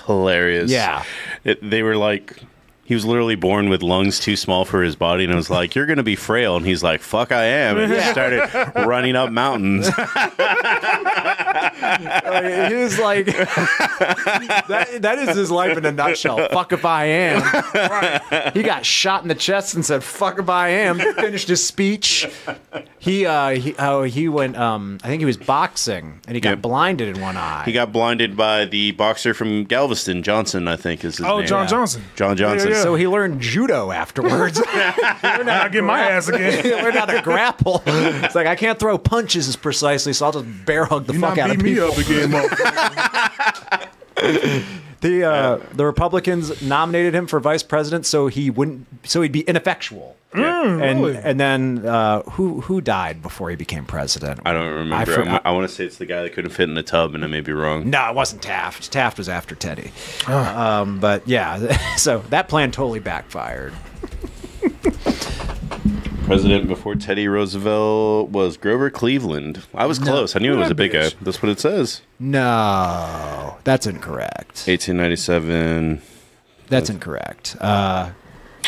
hilarious. Yeah. They were like, he was literally born with lungs too small for his body, and it was like, you're gonna be frail, and he's like, fuck, I am, and he started running up mountains. He was like, that is his life in a nutshell. Fuck if I am. Right. He got shot in the chest and said, fuck if I am. Finished his speech. He went, I think he was boxing, and he got blinded in one eye. He got blinded by the boxer from Galveston, Johnson, I think is his name. John Johnson. John Johnson. Yeah. So he learned judo afterwards. I get my ass again. He learned how to grapple. It's like, I can't throw punches as precisely, so I'll just bear hug the fuck out of people. Beat me up again, motherfucker. The Republicans nominated him for vice president so he'd be ineffectual. Really? And then who died before he became president? I don't remember. I want to say it's the guy that couldn't fit in the tub, and I may be wrong. No, it wasn't Taft. Taft was after Teddy. But yeah, so that plan totally backfired. President before Teddy Roosevelt was Grover Cleveland. I was close. I knew it was a big guy. That's what it says. No, that's incorrect. 1897. That's incorrect.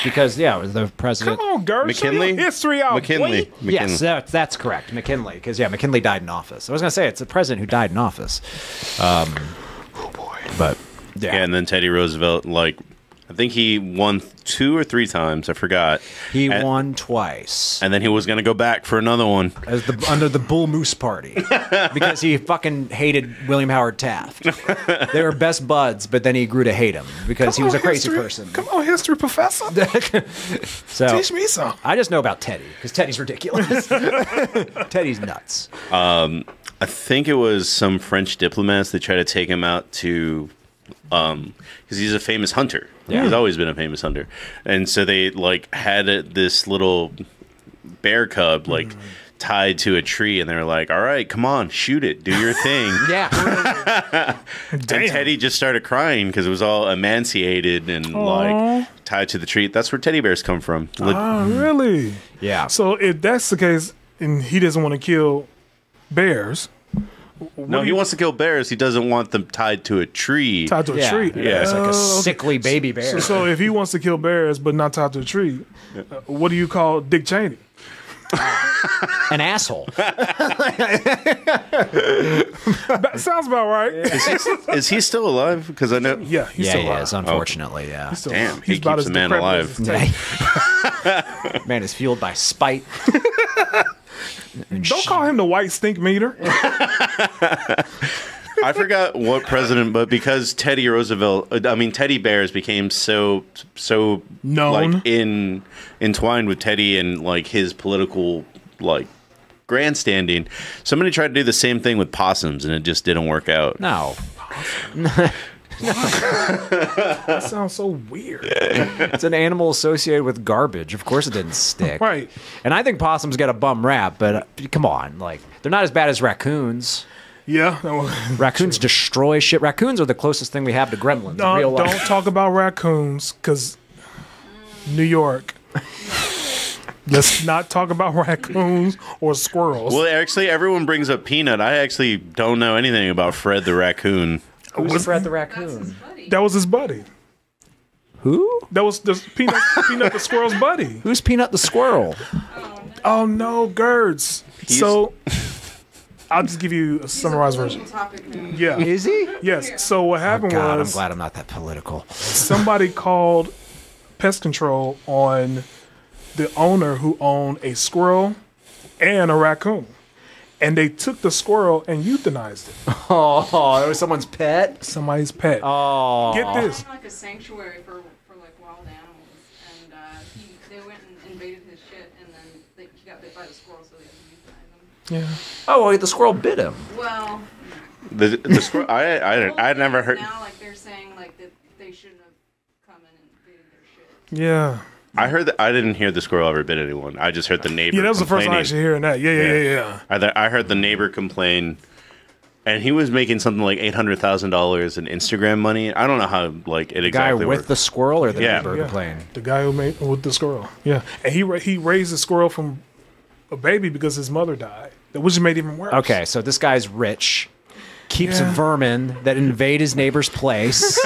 Because, it was the president. Come on, Gertz. McKinley? Show your history out. McKinley. boy. Yes, that's correct. McKinley. Because, McKinley died in office. I was going to say, it's the president who died in office. Oh, boy. But, Yeah, and then Teddy Roosevelt, I think he won 2 or 3 times. I forgot. He won twice. And then he was going to go back for another one. Under the Bull Moose Party. Because he fucking hated William Howard Taft. They were best buds, but then he grew to hate him because he was a crazy person. Come on, history professor. So, Teach me some. I just know about Teddy because Teddy's ridiculous. Teddy's nuts. I think it was some French diplomats that tried to take him out to... because he's a famous hunter. Yeah. He's always been a famous hunter. And so they like had this little bear cub like tied to a tree, and they were like, all right, come on, shoot it, do your thing. Yeah. And Teddy just started crying because it was all emaciated and like tied to the tree. That's where teddy bears come from. Oh, really? Yeah. So if that's the case, and he doesn't want to kill bears... No, he wants to kill bears. He doesn't want them tied to a tree. Tied to a tree. Yeah. It's like a sickly baby bear. So if he wants to kill bears but not tied to a tree, what do you call Dick Cheney? An asshole. That sounds about right. Is he still alive? Because I know. Yeah, he's still He alive. is, unfortunately, yeah. He's still Damn, alive. he He's about keeps as a man decrepit alive. as Ted. Man is fueled by spite. Don't call him the white stink meter. I forgot what president, but because Teddy Bears became so Known. like entwined with Teddy and like his political like grandstanding. Somebody tried to do the same thing with possums, and it just didn't work out. No. That sounds so weird. It's an animal associated with garbage. Of course it didn't stick. Right. And I think possums get a bum rap, but come on. Like, they're not as bad as raccoons. Yeah. Raccoons destroy shit. Raccoons are the closest thing we have to gremlins in real life. Don't talk about raccoons, because New York. Let's not talk about raccoons or squirrels. Well, actually, everyone brings up Peanut. I actually don't know anything about Fred the raccoon. Who's Fred the raccoon? That was his buddy. Who? That was the Peanut the squirrel's buddy. Who's Peanut the squirrel? Oh no, Gerds. So I'll just give you a summarized version. Yeah. Is he? Yes. So what happened God, was I'm glad I'm not that political. somebody called pest control on the owner who owned a squirrel and a raccoon. And they took the squirrel and euthanized it. Oh, it was someone's pet? Somebody's pet. Oh. Get this. Like a sanctuary for like wild animals, and they went and invaded his shit, and then he got bit by the squirrel, so they had to euthanize him. Yeah. Oh, well, the squirrel bit him. Well, The squirrel. I never heard. now like they're saying like that they shouldn't have come in and invaded their shit. Yeah. I heard that. I didn't hear the squirrel ever bit anyone. I just heard the neighbor. Yeah, that was the first time I actually hearing that. Yeah. I heard the neighbor complain, and he was making something like $800,000 in Instagram money. I don't know how like it The exactly guy with worked. the squirrel or the neighbor Yeah. playing? The guy who made with the squirrel. Yeah. And he raised the squirrel from a baby because his mother died. Which made it even worse. Okay, so this guy's rich, keeps vermin that invade his neighbor's place,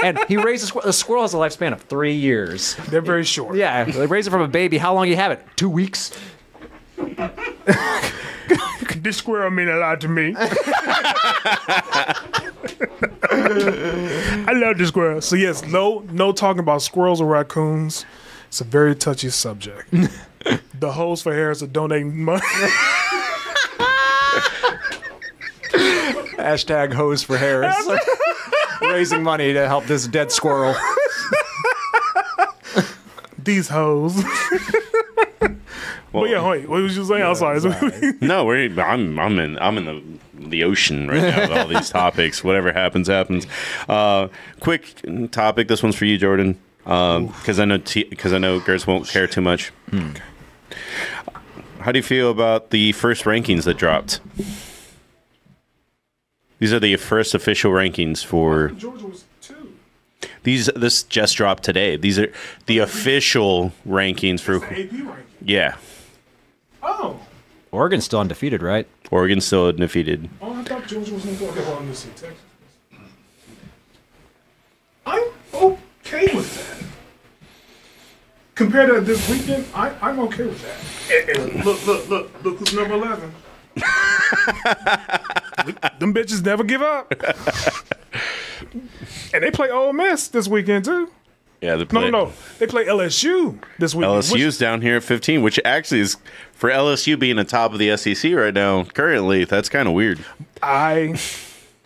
and he raises a squirrel has a lifespan of 3 years. They're very short. Yeah, they raise it from a baby. How long do you have it? 2 weeks. This squirrel mean a lot to me. I love this squirrel. So yes, no talking about squirrels or raccoons. It's a very touchy subject. The host for Harris are donating money. Hashtag hose for Harris. Raising money to help this dead squirrel. These hoes. But yeah, wait, what was you saying? I'm sorry. No, I'm in the ocean right now with all these topics. Whatever happens, happens. Quick topic. This one's for you, Jordan. Because I know Gertz won't care too much. Okay. How do you feel about the first rankings that dropped? These are the first official rankings for. Georgia was 2. This just dropped today. These are the official rankings for. The AP ranking. Yeah. Oh. Oregon's still undefeated, right? Oregon's still undefeated. Oh, I thought Georgia was going to go. Okay, well, let me see. Texas. I'm okay with that. Compared to this weekend, I'm okay with that. And look who's number 11. Them bitches never give up. And they play Ole Miss this weekend too. Yeah, they play, No. They play LSU this week. LSU's down here at 15, which actually is, for LSU being the top of the SEC right now, currently, that's kind of weird. I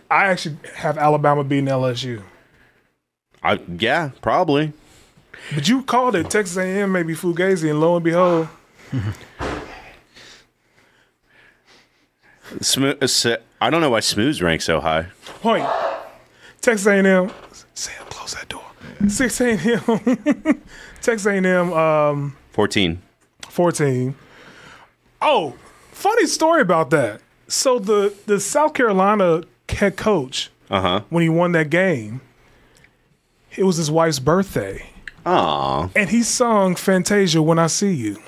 actually have Alabama beating LSU. Yeah, probably. But you called it Texas A&M maybe Fugazi, and lo and behold. I don't know why Smooth's ranked so high. Point. Texas A&M. Sam, close that door. 6 A&M. Texas A&M. 14. 14. Oh, funny story about that. So the South Carolina head coach, when he won that game, it was his wife's birthday. Aww. And he sung Fantasia When I See You.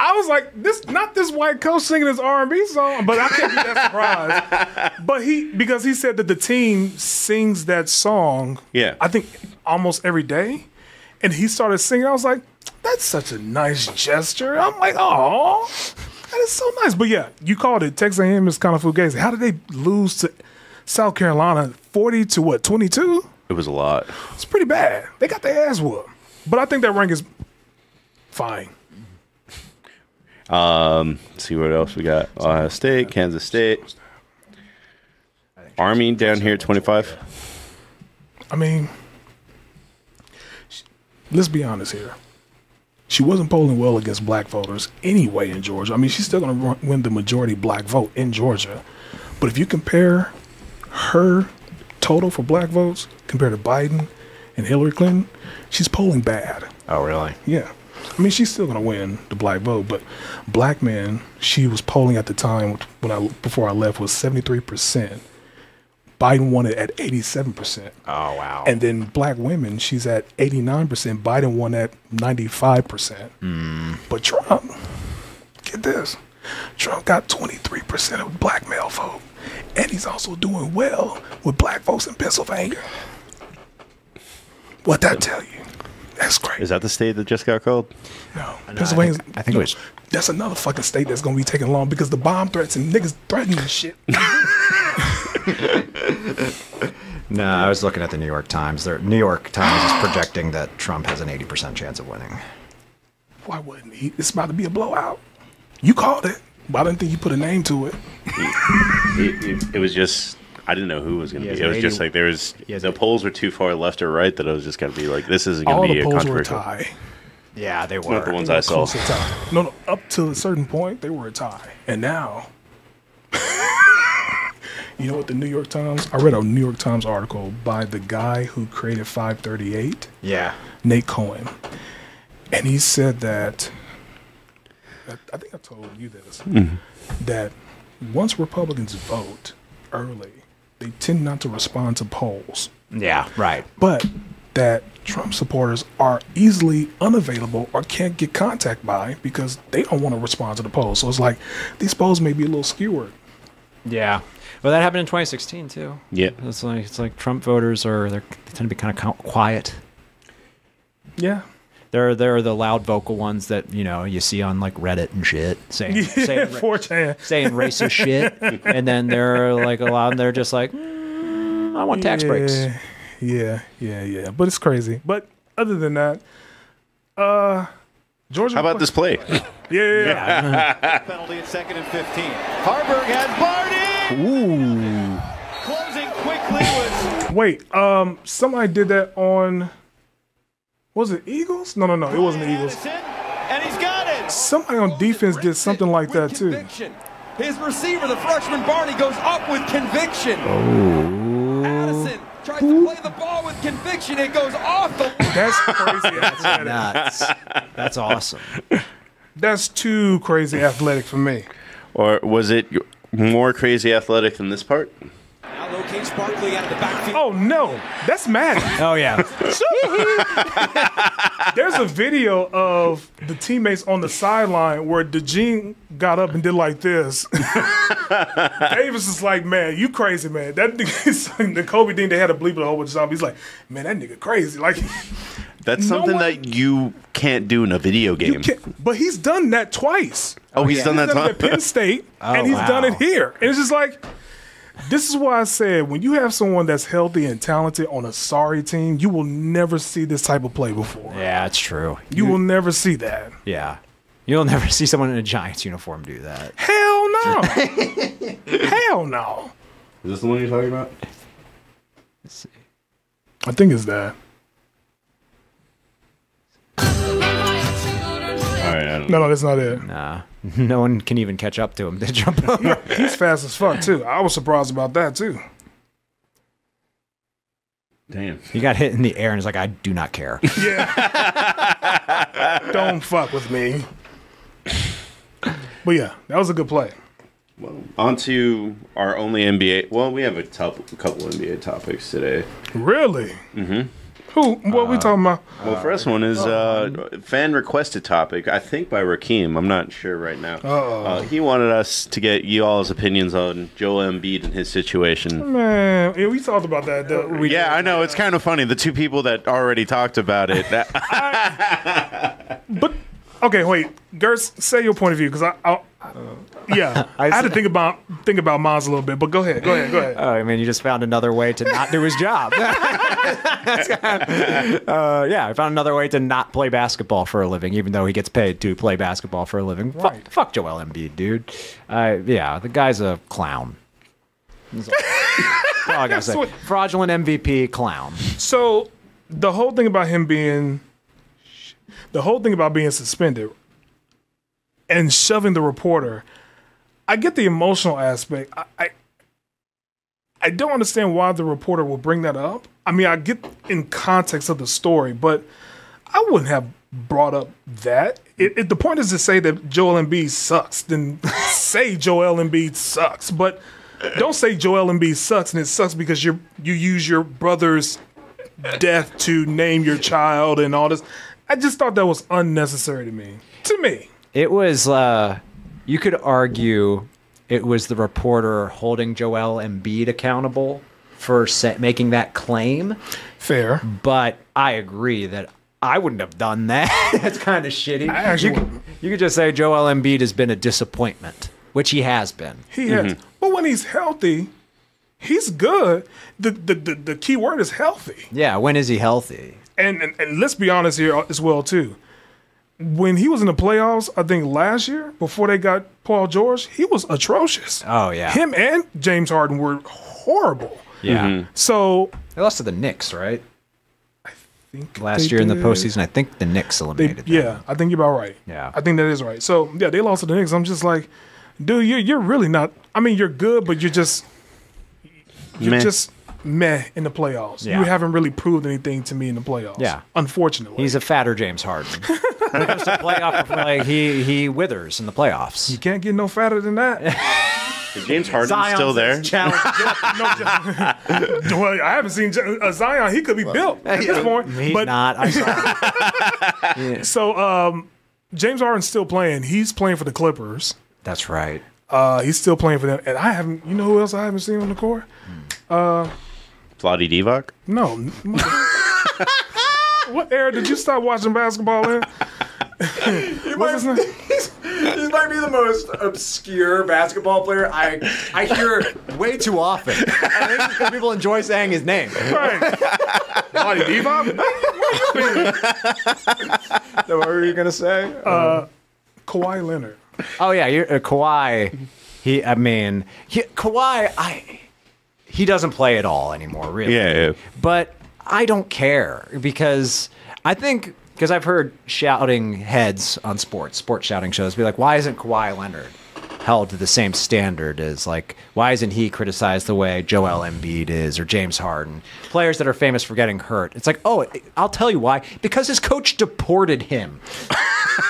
I was like, not this white coach singing his R&B song, but I can't be that surprised. But because he said that the team sings that song, I think almost every day. And he started singing. I was like, that's such a nice gesture. I'm like, oh, that is so nice. But yeah, you called it. Texas A&M is kind of fugazi. How did they lose to South Carolina 40 to what, 22? It was a lot. It's pretty bad. They got their ass whooped. But I think that rank is fine. Let's see what else we got. Ohio State, Kansas State. Army down here at 25. I mean, let's be honest here. She wasn't polling well against black voters anyway in Georgia. I mean, she's still going to win the majority black vote in Georgia. But if you compare her total for black votes compared to Biden and Hillary Clinton, she's polling bad. Oh, really? Yeah. I mean, she's still going to win the black vote, but black men, she was polling at the time before I left was 73%. Biden won it at 87%. Oh, wow. And then black women, she's at 89%. Biden won at 95%. But Trump, get this, Trump got 23% of black male vote. And he's also doing well with black folks in Pennsylvania. What that tell you? That's crazy. Is that the state that just got called? No. Pennsylvania. I think it was. That's another fucking state that's going to be taking long because the bomb threats and niggas threatening shit. No, I was looking at the New York Times. The New York Times is projecting that Trump has an 80% chance of winning. Why wouldn't he? It's about to be a blowout. You called it, but I didn't think you put a name to it. It was just, I didn't know who was going to be. It was just like the polls were too far left or right that it was just going to be like, this isn't going to be a controversial. All the polls were a tie. Yeah, they were. Not the ones I saw. No, up to a certain point, they were a tie. And now, you know what the New York Times, I read a New York Times article by the guy who created 538. Yeah. Nate Cohen. And he said that, I think I told you this, that once Republicans vote early, they tend not to respond to polls. Yeah, right. But that Trump supporters are easily unavailable or can't get contact by because they don't want to respond to the polls. So it's like these polls may be a little skewered. Yeah. Well, that happened in 2016 too. Yeah. It's like Trump voters they tend to be kind of quiet. Yeah. They're the loud vocal ones that, you know, you see on like Reddit and shit saying 4chan. saying racist shit, and then they're like they're just like, I want tax breaks. Yeah. But it's crazy. But other than that, Georgia. How about this play? Yeah. Penalty at 2nd and 15. Harburg has Barty. Ooh. Closing quickly was. Wait. Somebody did that on. Was it Eagles? No. It wasn't the Eagles. And he's got it. Somebody on defense did something like that too. His receiver, the freshman Barney, goes up with conviction. Oh. Addison tries to play the ball with conviction. It goes off the. That's crazy. That's nuts. That's awesome. That's too crazy athletic for me. Or was it more crazy athletic than this part? Now locates Barkley out of the backfield. Oh no, that's Madden. Oh yeah. There's a video of the teammates on the sideline where DeJean got up and did like this. Davis is like, man, you crazy, man. That nigga, the Kobe Dean, they had to bleep it a whole bunch of times. He's like, man, that nigga crazy. Like, that's something that you can't do in a video game. But he's done that twice. Oh, he's done that at Penn State, and he's done it here. And it's just like, This is why I said when you have someone that's healthy and talented on a sorry team, you will never see this type of play before. Yeah, it's true. You will never see that. Yeah. You'll never see someone in a Giants uniform do that. Hell no. Hell no. Is this the one you're talking about? Let's see. I think it's that. All right, I don't No, that's not it. Nah. No one can even catch up to him. They jump over. He's fast as fuck, too. I was surprised about that, too. Damn. He got hit in the air and he's like, I do not care. Yeah. Don't fuck with me. But yeah, that was a good play. Well, on to our only NBA. Well, we have a couple NBA topics today. Really? Mm-hmm. What are we talking about? Well, first one is fan requested topic, I think by Rakeem. I'm not sure right now. He wanted us to get you all's opinions on Joel Embiid and his situation. Man, yeah, we talked about that. Yeah, I know. It's kind of funny. The two people that already talked about it. But, okay, wait. Gertz, say your point of view, because I had to think about mine a little bit, but go ahead. Oh, I mean, you just found another way to not do his job. I found another way to not play basketball for a living, even though he gets paid to play basketball for a living. Right. Fuck Joel Embiid, dude. The guy's a clown. That's all I gotta say. Fraudulent MVP clown. So the whole thing about being suspended and shoving the reporter, I get the emotional aspect. I don't understand why the reporter would bring that up. I mean, I get in context of the story, but I wouldn't have brought up that. The point is to say that Joel Embiid sucks, then say Joel Embiid sucks. But don't say Joel Embiid sucks and it sucks because you use your brother's death to name your child and all this. I just thought that was unnecessary to me. It was, you could argue it was the reporter holding Joel Embiid accountable for making that claim. Fair. But I agree that I wouldn't have done that. That's kind of shitty. You could just say Joel Embiid has been a disappointment, which he has been. He has. But when he's healthy, he's good. The key word is healthy. Yeah, when is he healthy? And let's be honest here as well, too. When he was in the playoffs, I think last year, before they got Paul George, he was atrocious. Oh, yeah. Him and James Harden were horrible. Yeah. So they lost to the Knicks, right? I think last year in the postseason, I think the Knicks eliminated them. Yeah, I think you're about right. Yeah. I think that is right. So, yeah, they lost to the Knicks. I'm just like, dude, you're really not. I mean, you're good, but you're just meh in the playoffs. Yeah. You haven't really proved anything to me in the playoffs. Yeah. Unfortunately. He's a fatter James Harden. When it comes to playoff play, he withers in the playoffs. You can't get no fatter than that. Is James Harden still there? Well, I haven't seen Zion. He could be built at this point. He's but not. I saw him. Yeah. So James Harden's still playing. He's playing for the Clippers. That's right. He's still playing for them. And I haven't. You know who else I haven't seen on the court? Vlade Divac? No. What era did you stop watching basketball in? What's his name? He might be the most obscure basketball player I hear way too often. I think it's because people enjoy saying his name. Right. Vlade Divac? What were you gonna say? Kawhi Leonard. Oh yeah, Kawhi. Kawhi. He doesn't play at all anymore, really. Yeah. But I don't care because I've heard shouting heads on sports shouting shows be like, why isn't Kawhi Leonard held to the same standard as, like, why isn't he criticized the way Joel Embiid is or James Harden? Players that are famous for getting hurt. It's like, oh, I'll tell you why. Because his coach deported him.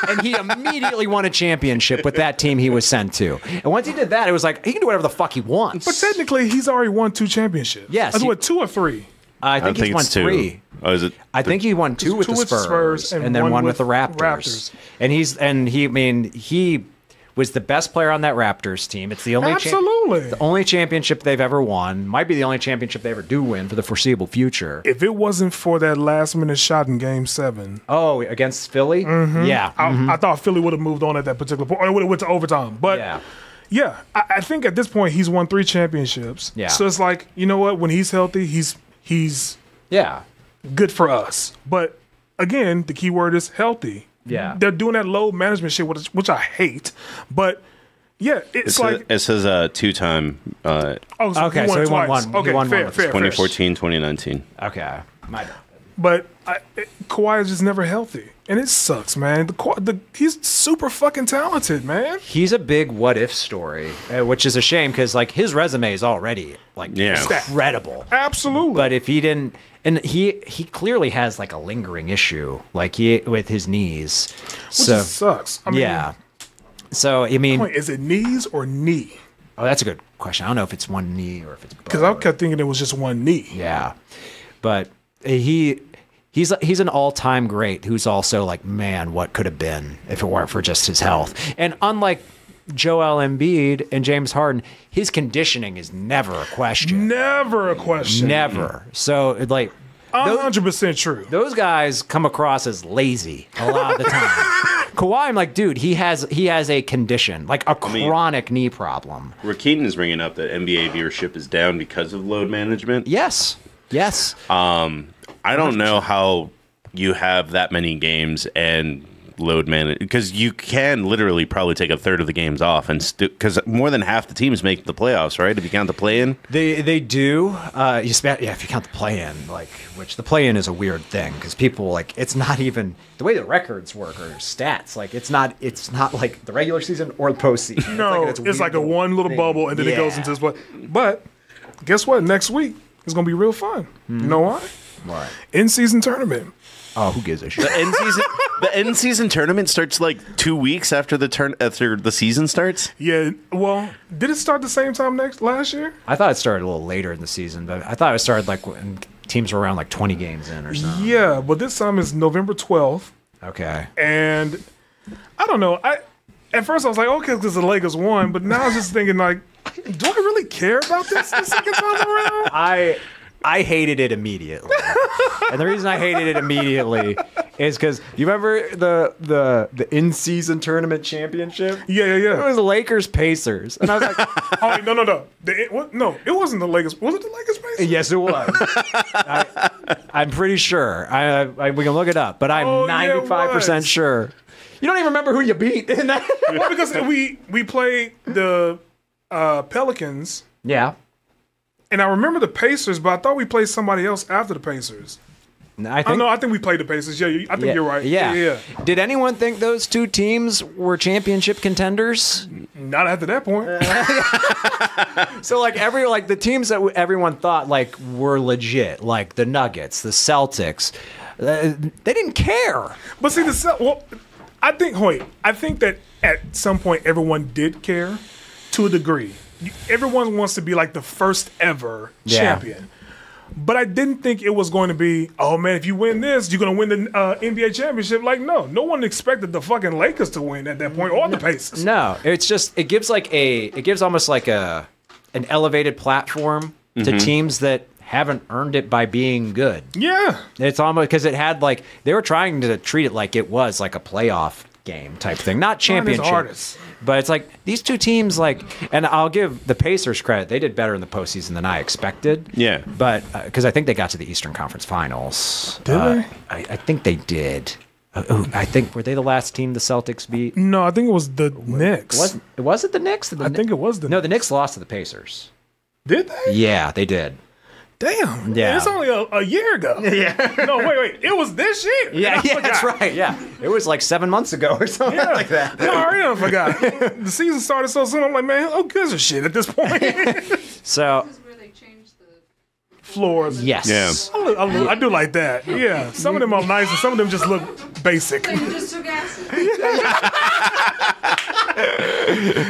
And he immediately won a championship with that team he was sent to. And once he did that, it was like, he can do whatever the fuck he wants. But technically, he's already won 2 championships. Yes. That's what, 2 or 3? I think he's won 3. Oh, is it? I think he won 2 with the Spurs and then one with the Raptors. And he was the best player on that Raptors team. It's the only the only championship they've ever won. Might be the only championship they ever do win for the foreseeable future. If it wasn't for that last minute shot in Game 7. Oh, against Philly? Mm-hmm. Yeah. I thought Philly would have moved on at that particular point. Or it would have went to overtime. But Yeah, I think at this point he's won 3 championships. Yeah. So it's like, you know what? When he's healthy, he's Yeah. good for us. But again, the key word is healthy. Yeah. They're doing that load management shit, which I hate. But yeah, it's like it says 2-time so Okay, so he won one. Okay, He won fair, one. fair, 2014, 2019. Okay. My bad. But Kawhi is just never healthy, and it sucks, man. He's super fucking talented, man. He's a big what if story, which is a shame because like his resume is already like incredible. Absolutely. But if he didn't, and he clearly has like a lingering issue, like with his knees. Which just sucks. I mean, yeah. So I mean, is it knees or knee? Oh, that's a good question. I don't know if it's one knee or if it's both. Because I kept thinking it was just one knee. Yeah, but he's an all-time great who's also like, man, what could have been if it weren't for just his health. And unlike Joel Embiid and James Harden, his conditioning is never a question. Never a question. Never. So like 100% true. Those guys come across as lazy a lot of the time. Kawhi, I'm like, dude, he has a condition, like a chronic knee problem. Rakeen is bringing up that NBA viewership is down because of load management. Yes. I don't know how you have that many games and load manage, because you can literally probably take a third of the games off, and because more than half the teams make the playoffs, right? If you count the play-in, they do. If you count the play-in, like, which the play-in is a weird thing because people like, it's not even the way the records work or stats. Like it's not like the regular season or the postseason. No, it's like a one little bubble and then it goes into this. But guess what? Next week is gonna be real fun. You know why? Why? In-season tournament. Oh, who gives a shit? The end season tournament starts like 2 weeks after the season starts. Yeah. Well, did it start the same time last year? I thought it started a little later in the season, but I thought it started like when teams were around like 20 games in or something. Yeah, but this time is November 12th. Okay. And I don't know. At first I was like, okay, because the Lakers won, but now I was just thinking like, do I really care about this the second time around? I hated it immediately. And the reason I hated it immediately is because you remember the in-season tournament championship? Yeah. It was Lakers Pacers. And I was like, oh, no. No, it wasn't the Lakers. Was it the Lakers Pacers? Yes, it was. I'm pretty sure. We can look it up, but I'm 95% sure. You don't even remember who you beat in that? Well, because we played the Pelicans. Yeah. And I remember the Pacers, but I thought we played somebody else after the Pacers. I think we played the Pacers. Yeah, I think you're right. Yeah. Did anyone think those two teams were championship contenders? Not after that point. So like the teams that everyone thought like were legit, like the Nuggets, the Celtics, they didn't care. But see, I think that at some point everyone did care to a degree. Everyone wants to be like the first ever champion. But I didn't think it was going to be, oh man, if you win this, you're going to win the NBA championship. Like, no one expected the fucking Lakers to win at that point, or the Pacers. No, it's just, it gives almost like an elevated platform to teams that haven't earned it by being good. Yeah. It's almost, because it had like, they were trying to treat it like it was like a playoff game type thing, not championship. But it's like these two teams, like, and I'll give the Pacers credit. They did better in the postseason than I expected. Yeah. But because I think they got to the Eastern Conference Finals. Did they? I think they did. I think, were they the last team the Celtics beat? No, I think it was the Knicks. Was it the Knicks? I think it was the Knicks. No, the Knicks lost to the Pacers. Did they? Yeah, they did. Damn. Yeah. It's only a year ago. Yeah. No, wait. It was this year. Yeah, that's right. Yeah. It was like 7 months ago or something like that. No, I already forgot. The season started so soon. I'm like, man, who gives a shit at this point? So. This is where they changed the floors. Yes. Yeah. I do like that. Yeah. Some of them are nice and some of them just look basic. Like you just took acid.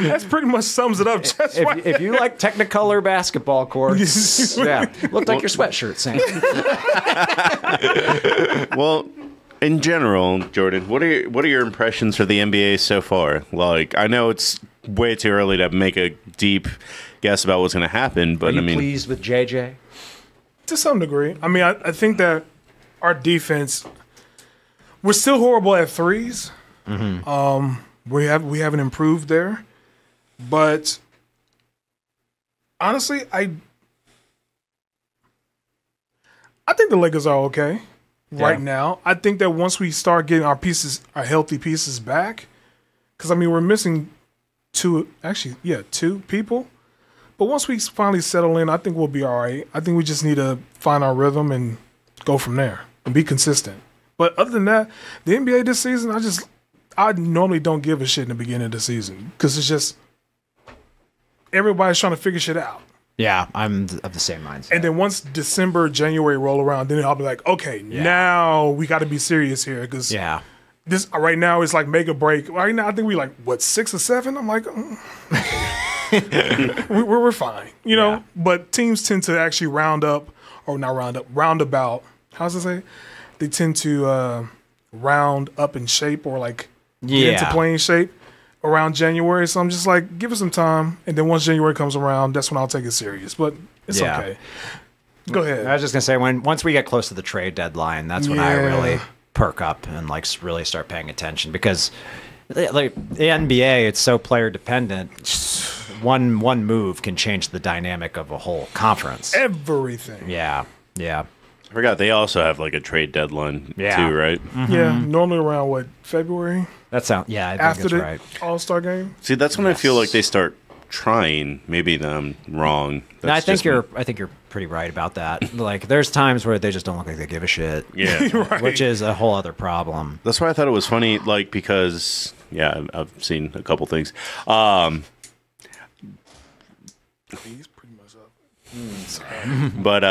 That's pretty much sums it up just right. If you like Technicolor basketball courts, yeah, looked like your sweatshirt, Sam. Well, in general, Jordan, what are your impressions for the NBA so far? Like, I know it's way too early to make a deep guess about what's going to happen, but Are you pleased with JJ? To some degree. I mean, I think that our defense, we're still horrible at threes. We haven't improved there, But honestly, I think the Lakers are okay right now. I think that once we start getting our healthy pieces back, because I mean we're missing two people. But once we finally settle in, I think we'll be all right. I think we just need to find our rhythm and go from there and be consistent. But other than that, the NBA this season, I normally don't give a shit in the beginning of the season because it's just everybody's trying to figure shit out. Yeah, I'm of the same mindset. And then once December, January roll around, then I'll be like, okay, now we got to be serious here because this right now is like make or break. Right now, I think we like 6 or 7. I'm like, we're fine, you know. But teams tend to actually roundabout. How's it say? They tend to round up in shape or like get into playing shape around January. So I'm just like, give it some time, and then once January comes around, that's when I'll take it serious. But it's okay. Go ahead. I was just gonna say once we get close to the trade deadline, that's when I really perk up and like really start paying attention because like the NBA, it's so player dependent. One move can change the dynamic of a whole conference. Everything. Yeah. I forgot they also have like a trade deadline too, right? Mm-hmm. Yeah, normally around February? That sounds I think after that's the right. All-Star game. See, that's when I feel like they start trying. Maybe I'm wrong. No, I think you're pretty right about that. Like there's times where they just don't look like they give a shit. Yeah. Right. Which is a whole other problem. That's why I thought it was funny, like because I've seen a couple things. He's pretty much up. But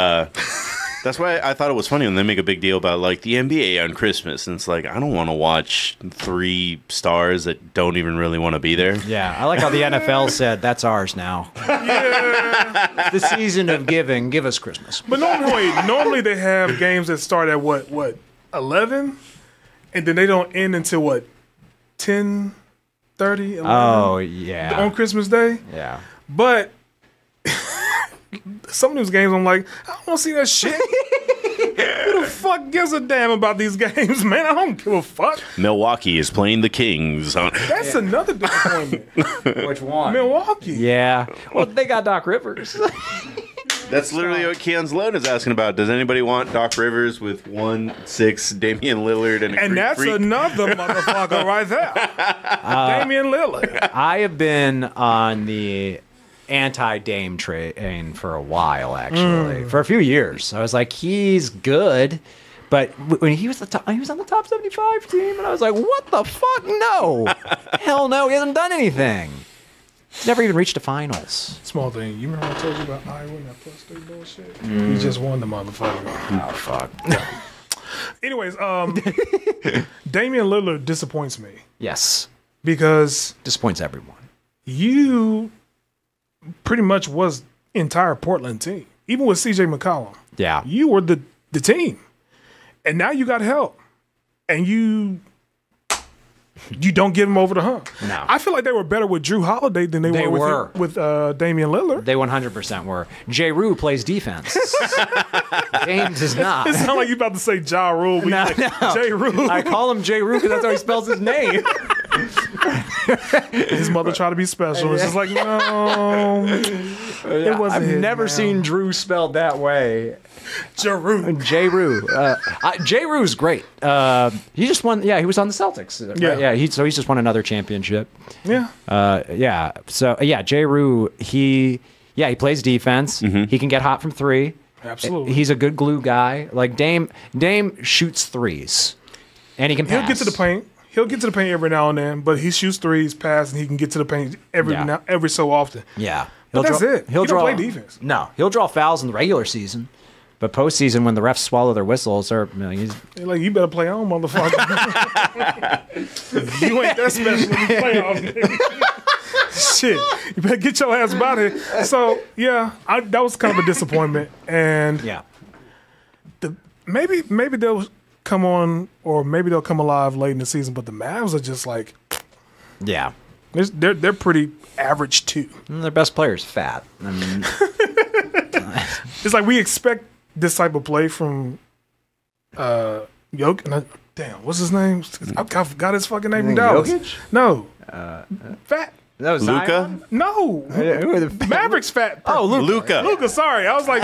that's why I thought it was funny when they make a big deal about like the NBA on Christmas, and it's like I don't want to watch 3 stars that don't even really want to be there. Yeah, I like how the NFL said that's ours now. Yeah, the season of giving. Give us Christmas. But normally they have games that start at what 11, and then they don't end until 10:30, 11? Oh yeah, on Christmas Day. Yeah, but some of those games, I'm like, I don't want to see that shit. Who the fuck gives a damn about these games, man? I don't give a fuck. Milwaukee is playing the Kings. That's another disappointment. Which one? Milwaukee. Yeah. Well, they got Doc Rivers. That's literally what Keon Sloan is asking about. Does anybody want Doc Rivers with 1-6 Damian Lillard and that's freak? Another motherfucker right there. Damian Lillard. I have been on the anti-Dame train for a while, actually. For a few years. I was like, he's good. But when he was on the top 75 team, and I was like, what the fuck? No. Hell no, he hasn't done anything. He's never even reached the finals. Small thing. You remember I told you about Iowa and that +3 bullshit? He just won the motherfucker. Oh, fuck. Anyways, Damian Lillard disappoints me. Yes. Because disappoints everyone. You pretty much was entire Portland team. Even with CJ McCollum. Yeah. You were the team. And now you got help. And you don't give him over the hump. No. I feel like they were better with Drew Holiday than they were with Damian Lillard. They 100% were. J. Rue plays defense. James is not. It sounds like you about to say Ja Rule. No. J. Rue. I call him J. Rue because that's how he spells his name. His mother tried to be special. It's just like, no. It wasn't. I've never seen Drew spelled that way. J-Rue. J-Rue. J-Rue's great. He just won. Yeah, he was on the Celtics. Right? Yeah. He's just won another championship. Yeah. Yeah. So yeah, J-Rue. He plays defense. Mm-hmm. He can get hot from 3. Absolutely. He's a good glue guy. Like Dame shoots 3s, and he can pass. He'll get to the paint. He'll get to the paint every now and then, but he shoots 3s, pass, and he can get to the paint every so often. Yeah. But that's it. He don't play defense. No, he'll draw fouls in the regular season. But postseason, when the refs swallow their whistles, they're like, you better play on, motherfucker. You ain't that special in the playoffs. Shit, you better get your ass about here. So yeah, that was kind of a disappointment, and maybe they'll come on, or maybe they'll come alive late in the season. But the Mavs are just like, they're pretty average too. And their best player's fat. I mean, it's like we expect this type of play from Jokic. Damn, what's his name? I forgot his fucking name from Dallas. Jokic? No. Fat. No, Luka? No, Who are the Mavericks fat. Oh, Luka. Luka. Sorry, I was like,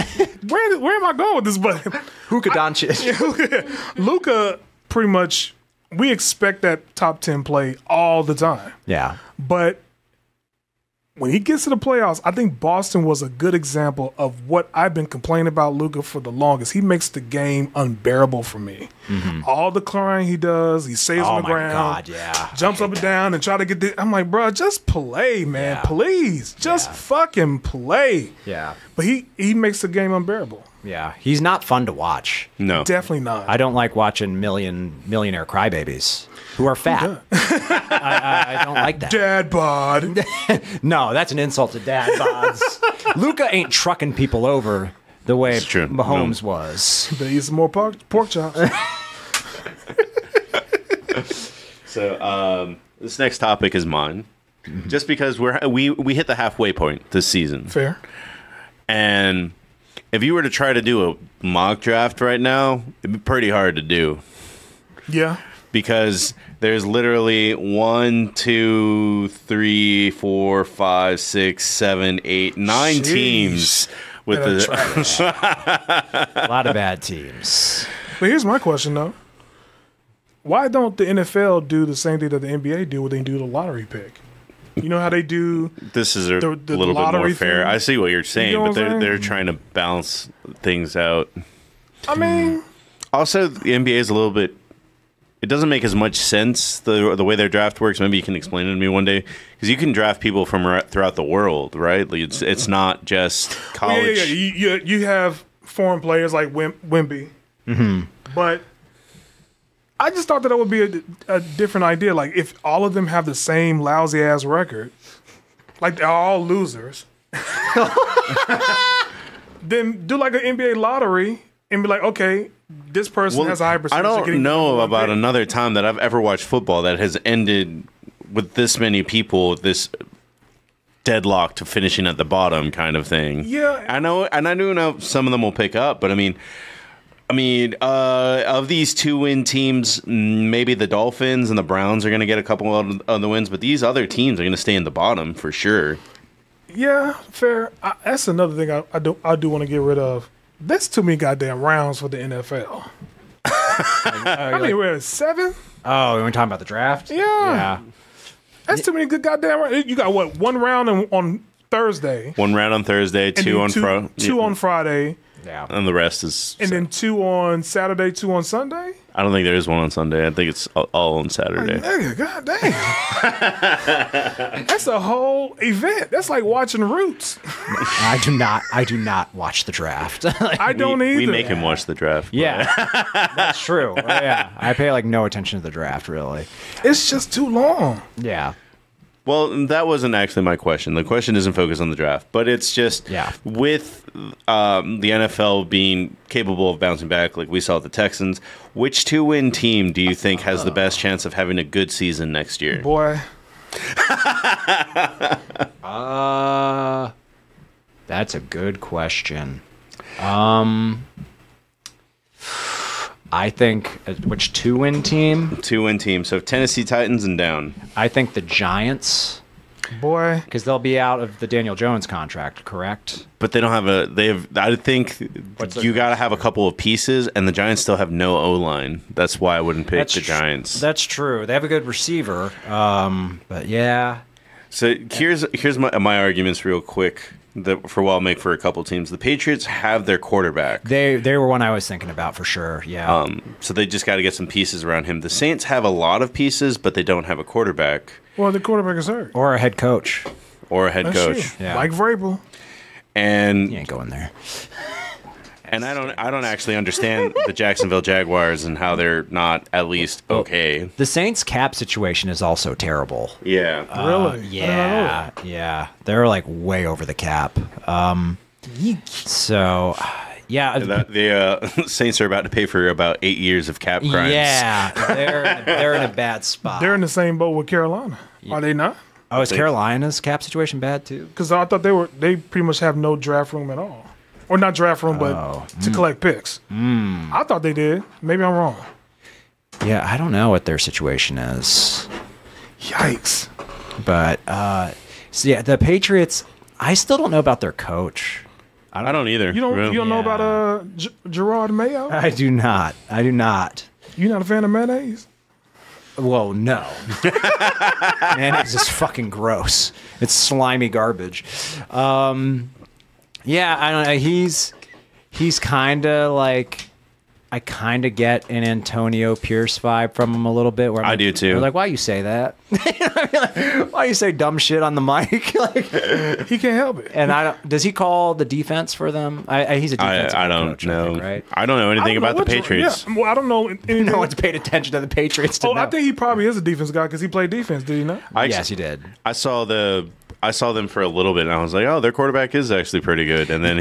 where am I going with this? But Luka Doncic. Luka, pretty much, we expect that top 10 play all the time. Yeah. But when he gets to the playoffs, I think Boston was a good example of what I've been complaining about Luka for the longest. He makes the game unbearable for me. All the crying he does, he stays on the ground, God, yeah. jumps up and down and try to get the. I'm like, bro, just play, man, Yeah. please, just fucking play. Yeah. But he makes the game unbearable. Yeah. He's not fun to watch. No. Definitely not. I don't like watching millionaire crybabies who are fat. I don't like that. Dad bod. No, that's an insult to dad bods. Luka ain't trucking people over the way true. Mahomes was. Better eat some more pork chops. So this next topic is mine, just because we hit the halfway point this season, Fair. and if you were to try to do a mock draft right now, it'd be pretty hard to do Yeah. because there's literally 1, 2, 3, 4, 5, 6, 7, 8, 9 Jeez. teams with They're the. trash. A lot of bad teams. But here's my question, though. Why don't the NFL do the same thing that the NBA do when they do the lottery pick? You know how they do. This is a The little bit more lottery fair. thing? I see what you're saying, know but what I'm saying? they're trying to balance things out. I mean, Also, the NBA is a little bit. It doesn't make as much sense the way their draft works. Maybe you can explain it to me one day, because you can draft people from throughout the world, right? Like it's not just college. You have foreign players like Wemby, but I just thought that would be a different idea. Like if all of them have the same lousy ass record, like they're all losers, then do like an NBA lottery and be like, okay, this person has a high percentage. I of don't getting know one about pick. another time that I've ever watched football that has ended with this many people, this deadlock to finishing at the bottom kind of thing. Yeah. I know, and I do know some of them will pick up, but I mean, of these 2-win teams, maybe the Dolphins and the Browns are going to get a couple of the wins, but these other teams are going to stay in the bottom for sure. Yeah, fair. That's another thing I do want to get rid of. That's too many goddamn rounds for the NFL. I mean, we're at 7. Oh, we're talking about the draft? Yeah. That's too many good goddamn rounds. You got what? 1 round on Thursday. 1 round on Thursday, And 2 then on Friday. 2 on Friday. Yeah. And the rest is. And then 2 on Saturday, 2 on Sunday? I don't think there is one on Sunday. I think it's all on Saturday. Nigga, goddamn. That's a whole event. That's like watching Roots. I do not watch the draft. I don't either. We make him watch the draft. but- Yeah. That's true. Yeah. I pay like no attention to the draft, really. It's just too long. Yeah. Well, that wasn't actually my question. The question isn't focused on the draft, but it's just with the NFL being capable of bouncing back, like we saw at the Texans. Which 2-win team do you think has the best chance of having a good season next year? Boy. That's a good question. I think which 2-win team? 2-win team. So Tennessee Titans and down. I think the Giants. Boy. Because they'll be out of the Daniel Jones contract, correct? But they don't have a. They have. I think you got to have a couple of pieces, and the Giants still have no O line. That's why I wouldn't pick the Giants. That's true. They have a good receiver. But yeah. So here's my arguments real quick. For what I'll make for a couple teams. The Patriots have their quarterback. They were one I was thinking about for sure. Yeah. So they just got to get some pieces around him. The Saints have a lot of pieces, but they don't have a quarterback. Well, the quarterback is hurt. Or a head coach. Or a head That's coach. true. Yeah. Like Vrabel. And you ain't going there. And I don't actually understand the Jacksonville Jaguars and how they're not at least okay. The Saints cap situation is also terrible. Yeah. Really? Yeah. Yeah. They're like way over the cap. So, yeah. The Saints are about to pay for about 8 years of cap crimes. Yeah. They're in a bad spot. They're in the same boat with Carolina. Are they not? Oh, is Carolina's cap situation bad too? Because I thought they pretty much have no draft room at all. Or not draft room, but to collect picks. I thought they did. Maybe I'm wrong. Yeah, I don't know what their situation is. Yikes. But So yeah, the Patriots. I still don't know about their coach. I don't either. You don't know about Gerard Mayo? I do not. You're not a fan of mayonnaise? Well, no. Mayonnaise is fucking gross. It's slimy garbage. Yeah, I don't know. He's kind of like. I kind of get an Antonio Pierce vibe from him a little bit. Where I do too. I'm like, why you say that? Why you say dumb shit on the mic? Like, he can't help it. And does he call the defense for them? He's a defensive I don't coach, know. I think, right? I don't know anything about the Patriots. Yeah, well, I don't know anything. No one's paid attention to the Patriots. To know. I think he probably is a defense guy because he played defense. Did he not? Yes, he did. I saw them for a little bit, and I was like, "Oh, their quarterback is actually pretty good." And then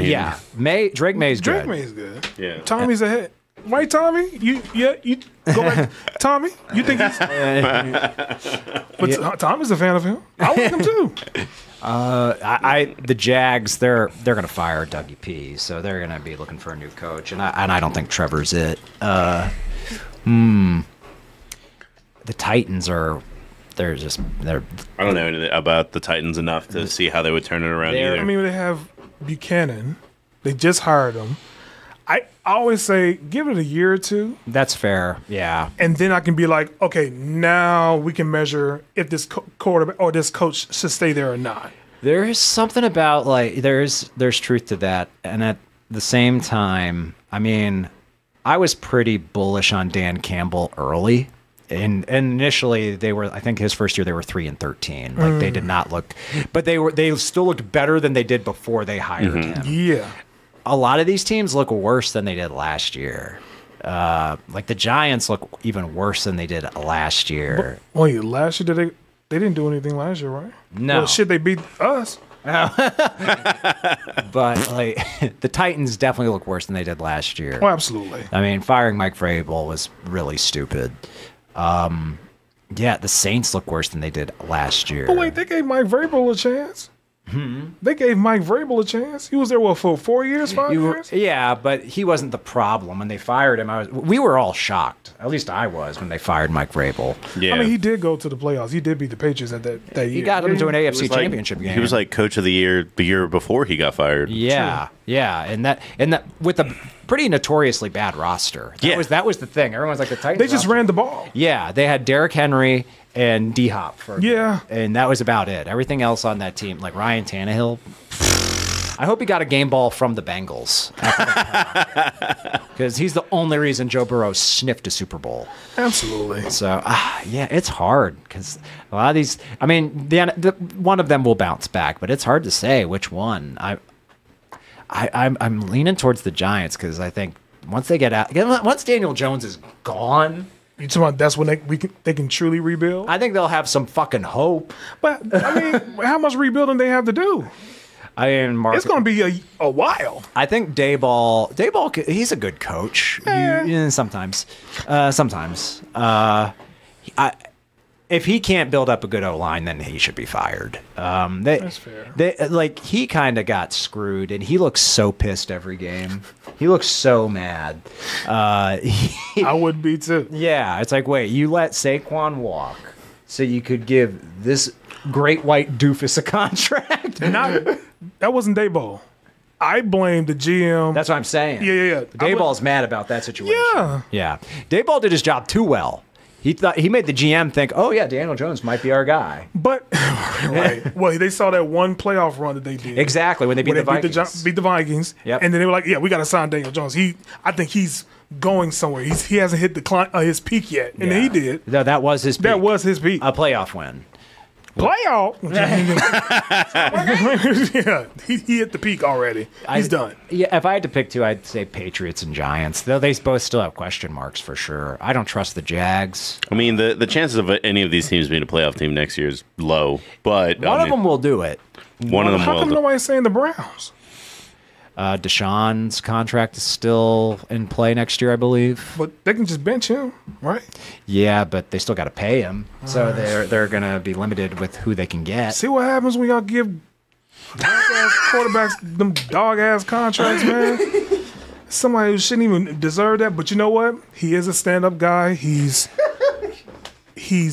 Drake May's good. Drake May's good. Yeah, Tommy's ahead. Right, Tommy? You go back. Tommy, you think he's? But Tommy's a fan of him. I like him too. The Jags, they're gonna fire Dougie P, so they're gonna be looking for a new coach, and I don't think Trevor's it. The Titans are. They're. I don't know anything about the Titans enough to see how they would turn it around either. I mean, they have Buchanan. They just hired him. I always say give it a year or two. That's fair, yeah. And then I can be like, okay, now we can measure if this quarterback or this coach should stay there or not. There is something about like there's truth to that, and at the same time, I mean, I was pretty bullish on Dan Campbell early. And initially, they were. I think his first year they were 3-13. Like they did not look, but they still looked better than they did before they hired him. Yeah. A lot of these teams look worse than they did last year. Like the Giants look even worse than they did last year. Wait, last year they didn't do anything last year, right? No. Well, shit, they beat us. But like the Titans definitely look worse than they did last year. Oh, absolutely. I mean, firing Mike Vrabel was really stupid. Yeah, the Saints look worse than they did last year. But wait, they gave Mike Vrabel a chance. They gave Mike Vrabel a chance. He was there for 4 years, 5 years. Yeah, but he wasn't the problem when they fired him. We were all shocked. At least I was when they fired Mike Vrabel. Yeah, I mean, he did go to the playoffs. He did beat the Patriots at that year. He got them to an AFC Championship game. He was like coach of the year before he got fired. Yeah, yeah, and that with a pretty notoriously bad roster. That was the thing. Everyone's like the Titans. They just ran the ball. Yeah, they had Derrick Henry and D-Hop for yeah, and that was about it. Everything else on that team, like Ryan Tannehill, I hope he got a game ball from the Bengals because he's the only reason Joe Burrow sniffed a Super Bowl. Absolutely. So yeah, it's hard because a lot of these. I mean, one of them will bounce back, but it's hard to say which one. I'm leaning towards the Giants because I think once they get out, once Daniel Jones is gone. You talking about that's when they can truly rebuild? I think they'll have some fucking hope. But I mean, how much rebuilding they have to do? I mean, it's going to be a while. I think Dayball, he's a good coach. Sometimes. If he can't build up a good O-line, then he should be fired. That's fair. He kind of got screwed, and he looks so pissed every game. He looks so mad. I would be too. Yeah, it's like, wait, you let Saquon walk so you could give this great white doofus a contract? That wasn't Dayball. I blame the GM. That's what I'm saying. Yeah. Dayball's mad about that situation. Yeah. Dayball did his job too well. He made the GM think, oh yeah, Daniel Jones might be our guy. But right, well, they saw that one playoff run that they did exactly when they beat the Vikings. Beat the Vikings, yep. And then they were like, yeah, we got to sign Daniel Jones. I think he's going somewhere. He hasn't hit his peak yet, and then he did. No, that was his peak. That was his peak. A playoff win. Playoff? Yeah, he hit the peak already. He's done. Yeah, if I had to pick two, I'd say Patriots and Giants. Though they both still have question marks for sure. I don't trust the Jags. I mean, the chances of any of these teams being a playoff team next year is low. But one of them will do it. One of them will. How come nobody's saying the Browns? Deshaun's contract is still in play next year, I believe. But they can just bench him, right? Yeah, but they still got to pay him, so they're going to be limited with who they can get. See what happens when y'all give dog-ass quarterbacks them dog-ass contracts, man. Somebody who shouldn't even deserve that. But you know what? He is a stand-up guy. He's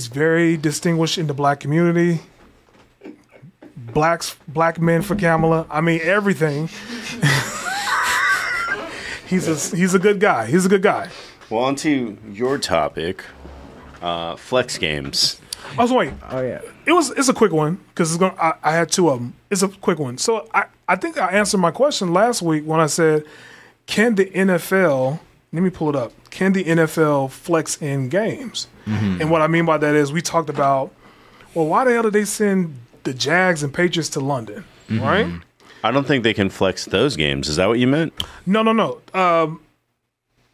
very distinguished in the black community. black men for Kamala. I mean, everything. He's a good guy. He's a good guy. Well, on to your topic, flex games. I was waiting. Oh yeah. It's a quick one because I had two of them. It's a quick one. So I think I answered my question last week when I said, can the NFL? Let me pull it up. Can the NFL flex in games? Mm-hmm. And what I mean by that is we talked about, well, why the hell did they send the Jags and Patriots to London, right? I don't think they can flex those games. Is that what you meant? No.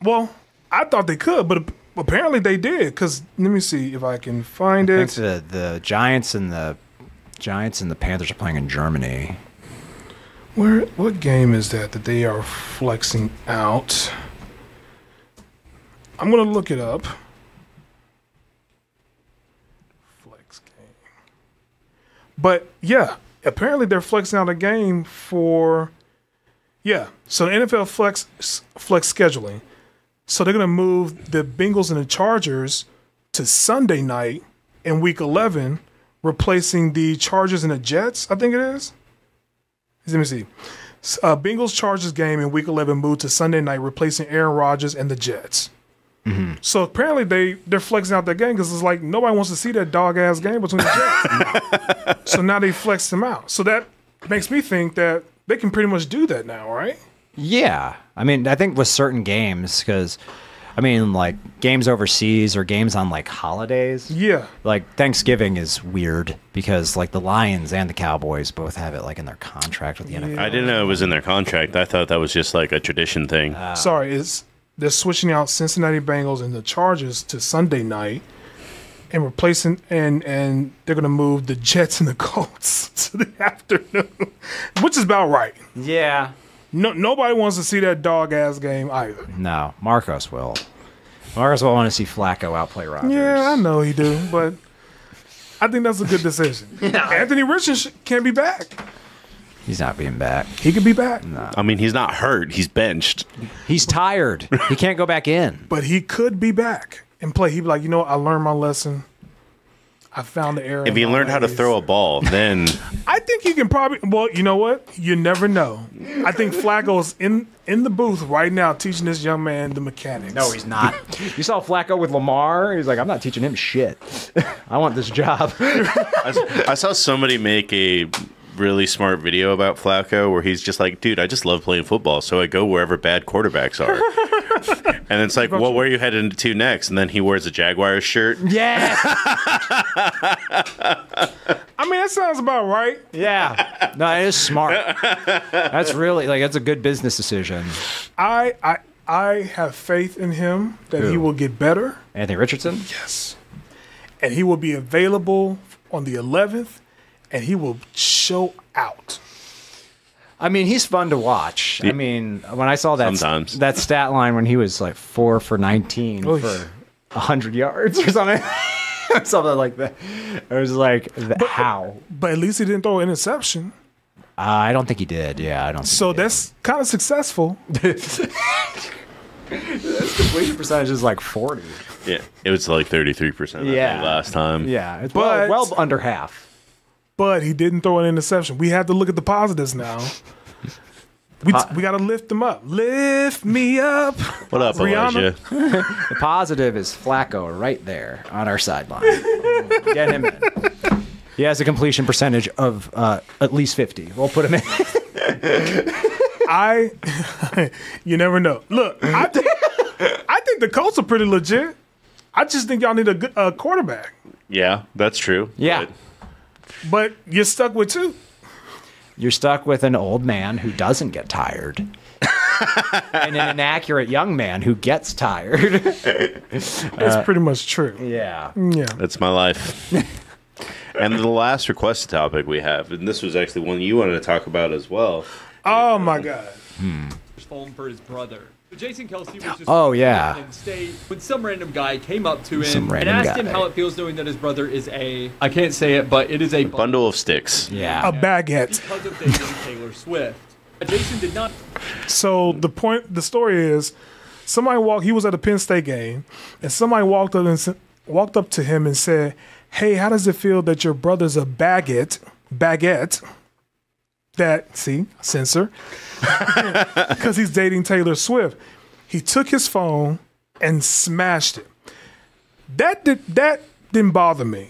Well, I thought they could, but apparently they did. Because let me see if I can find it. I think the Giants and the Panthers are playing in Germany. What game is that they are flexing out? I'm gonna look it up. Flex game. But yeah, apparently they're flexing out a game for. Yeah, so the NFL flex scheduling. So they're gonna move the Bengals and the Chargers to Sunday night in Week 11, replacing the Chargers and the Jets. I think it is. Let me see. Bengals Chargers game in Week 11 moved to Sunday night, replacing Aaron Rodgers and the Jets. Mm-hmm. So apparently they're flexing out that game because it's like nobody wants to see that dog ass game between the Jets. So now they flexed them out. So that makes me think that they can pretty much do that now, right? Yeah, I mean, I think with certain games, because I mean, like games overseas or games on like holidays. Yeah, like Thanksgiving is weird because like the Lions and the Cowboys both have it like in their contract with the NFL. I didn't know it was in their contract. I thought that was just like a tradition thing. Sorry, they're switching out Cincinnati Bengals and the Chargers to Sunday night, and replacing and they're gonna move the Jets and the Colts to the afternoon, which is about right. Yeah. No, nobody wants to see that dog ass game either. No, Marcos will. Marcos will want to see Flacco outplay Rodgers. Yeah, I know he do, but I think that's a good decision. Anthony Richardson can't be back. He's not being back. He could be back. No. I mean, he's not hurt. He's benched. He's tired. He can't go back in. But he could be back and play. He'd be like, you know what? I learned my lesson. I found the error. If he learned how to throw a ball, then I think he can probably. Well, you know what? You never know. I think Flacco's in the booth right now teaching this young man the mechanics. No, he's not. You saw Flacco with Lamar. He's like, I'm not teaching him shit. I want this job. I saw somebody make a really smart video about Flacco where he's just like, dude, I just love playing football, so I go wherever bad quarterbacks are. And it's like, well, where are you heading to next? And then he wears a Jaguars shirt. Yeah. I mean, that sounds about right. Yeah. No, it is smart. That's really that's a good business decision. I have faith in him that he will get better. Anthony Richardson? Yes. And he will be available on the 11th, and he will show out. I mean, he's fun to watch. I mean, when I saw that stat line when he was like 4 for 19 for 100 yards or something, something like that, I was like, how? But at least he didn't throw an interception. I don't think he did. Yeah, I don't. So that's kind of successful. His completion percentage is like 40. Yeah, it was like 33% last time. Yeah, it's well under half. But he didn't throw an interception. We have to look at the positives now. We got to lift him up. Lift me up. What up, Elijah? The positive is Flacco right there on our sideline. Get him in. He has a completion percentage of at least 50. We'll put him in. You never know. Look, I think the Colts are pretty legit. I just think y'all need a good quarterback. Yeah, that's true. Yeah. But you're stuck with two. You're stuck with an old man who doesn't get tired. And an inaccurate young man who gets tired. It's pretty much true. Yeah. Yeah. That's my life. And the last requested topic we have, and this was actually one you wanted to talk about as well. Oh, my God. Home for his brother. Jason Kelsey was just in state when some random guy came up to him and asked him how it feels knowing that his brother is I can't say it, but it is a bundle of sticks. Yeah. A baguette. Because of dating Taylor Swift. Jason did not. So the story is, he was at a Penn State game, and somebody walked up to him and said, "Hey, how does it feel that your brother's a baguette baguette that, see, censor, because he's dating Taylor Swift. He took his phone and smashed it. That didn't bother me.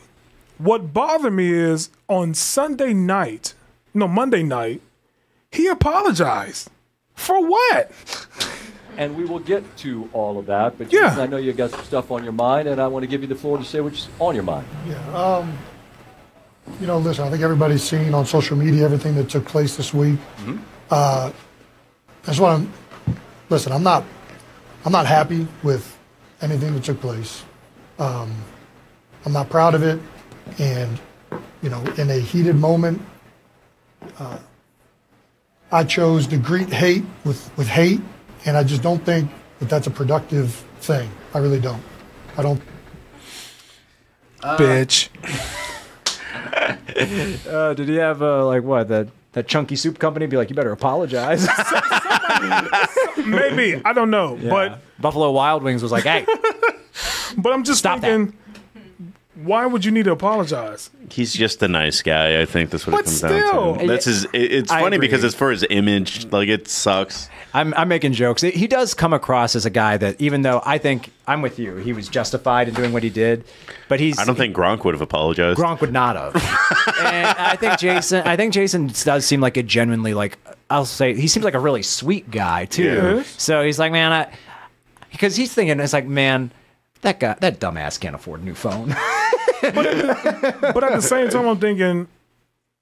What bothered me is on Monday night, he apologized. For what? And we will get to all of that, but yeah. I know you got some stuff on your mind, and I want to give you the floor to say what's on your mind. Yeah. Listen, I think everybody's seen on social media everything that took place this week. Mm-hmm. I just want to listen. I'm not happy with anything that took place. I'm not proud of it, and in a heated moment, I chose to greet hate with hate, and I just don't think that that's a productive thing. I really don't. I don't. Bitch. Did he have that chunky soup company be like, you better apologize? Maybe, I don't know, Yeah. but Buffalo Wild Wings was like, hey. But I'm just thinking, why would you need to apologize? He's just a nice guy. I think that's what But it comes still. down to. That's his. It's I funny agree. because it's for his image. Like, it sucks. I'm making jokes. He does come across as a guy that, even though I think I'm with you, he was justified in doing what he did, but I don't think Gronk would have apologized. Gronk would not have. And I think Jason does seem like a genuinely, like, I'll say, he seems like a really sweet guy too. Yeah. So he's like, man, because he's thinking, it's like, man, that dumbass can't afford a new phone. But at the same time, I'm thinking,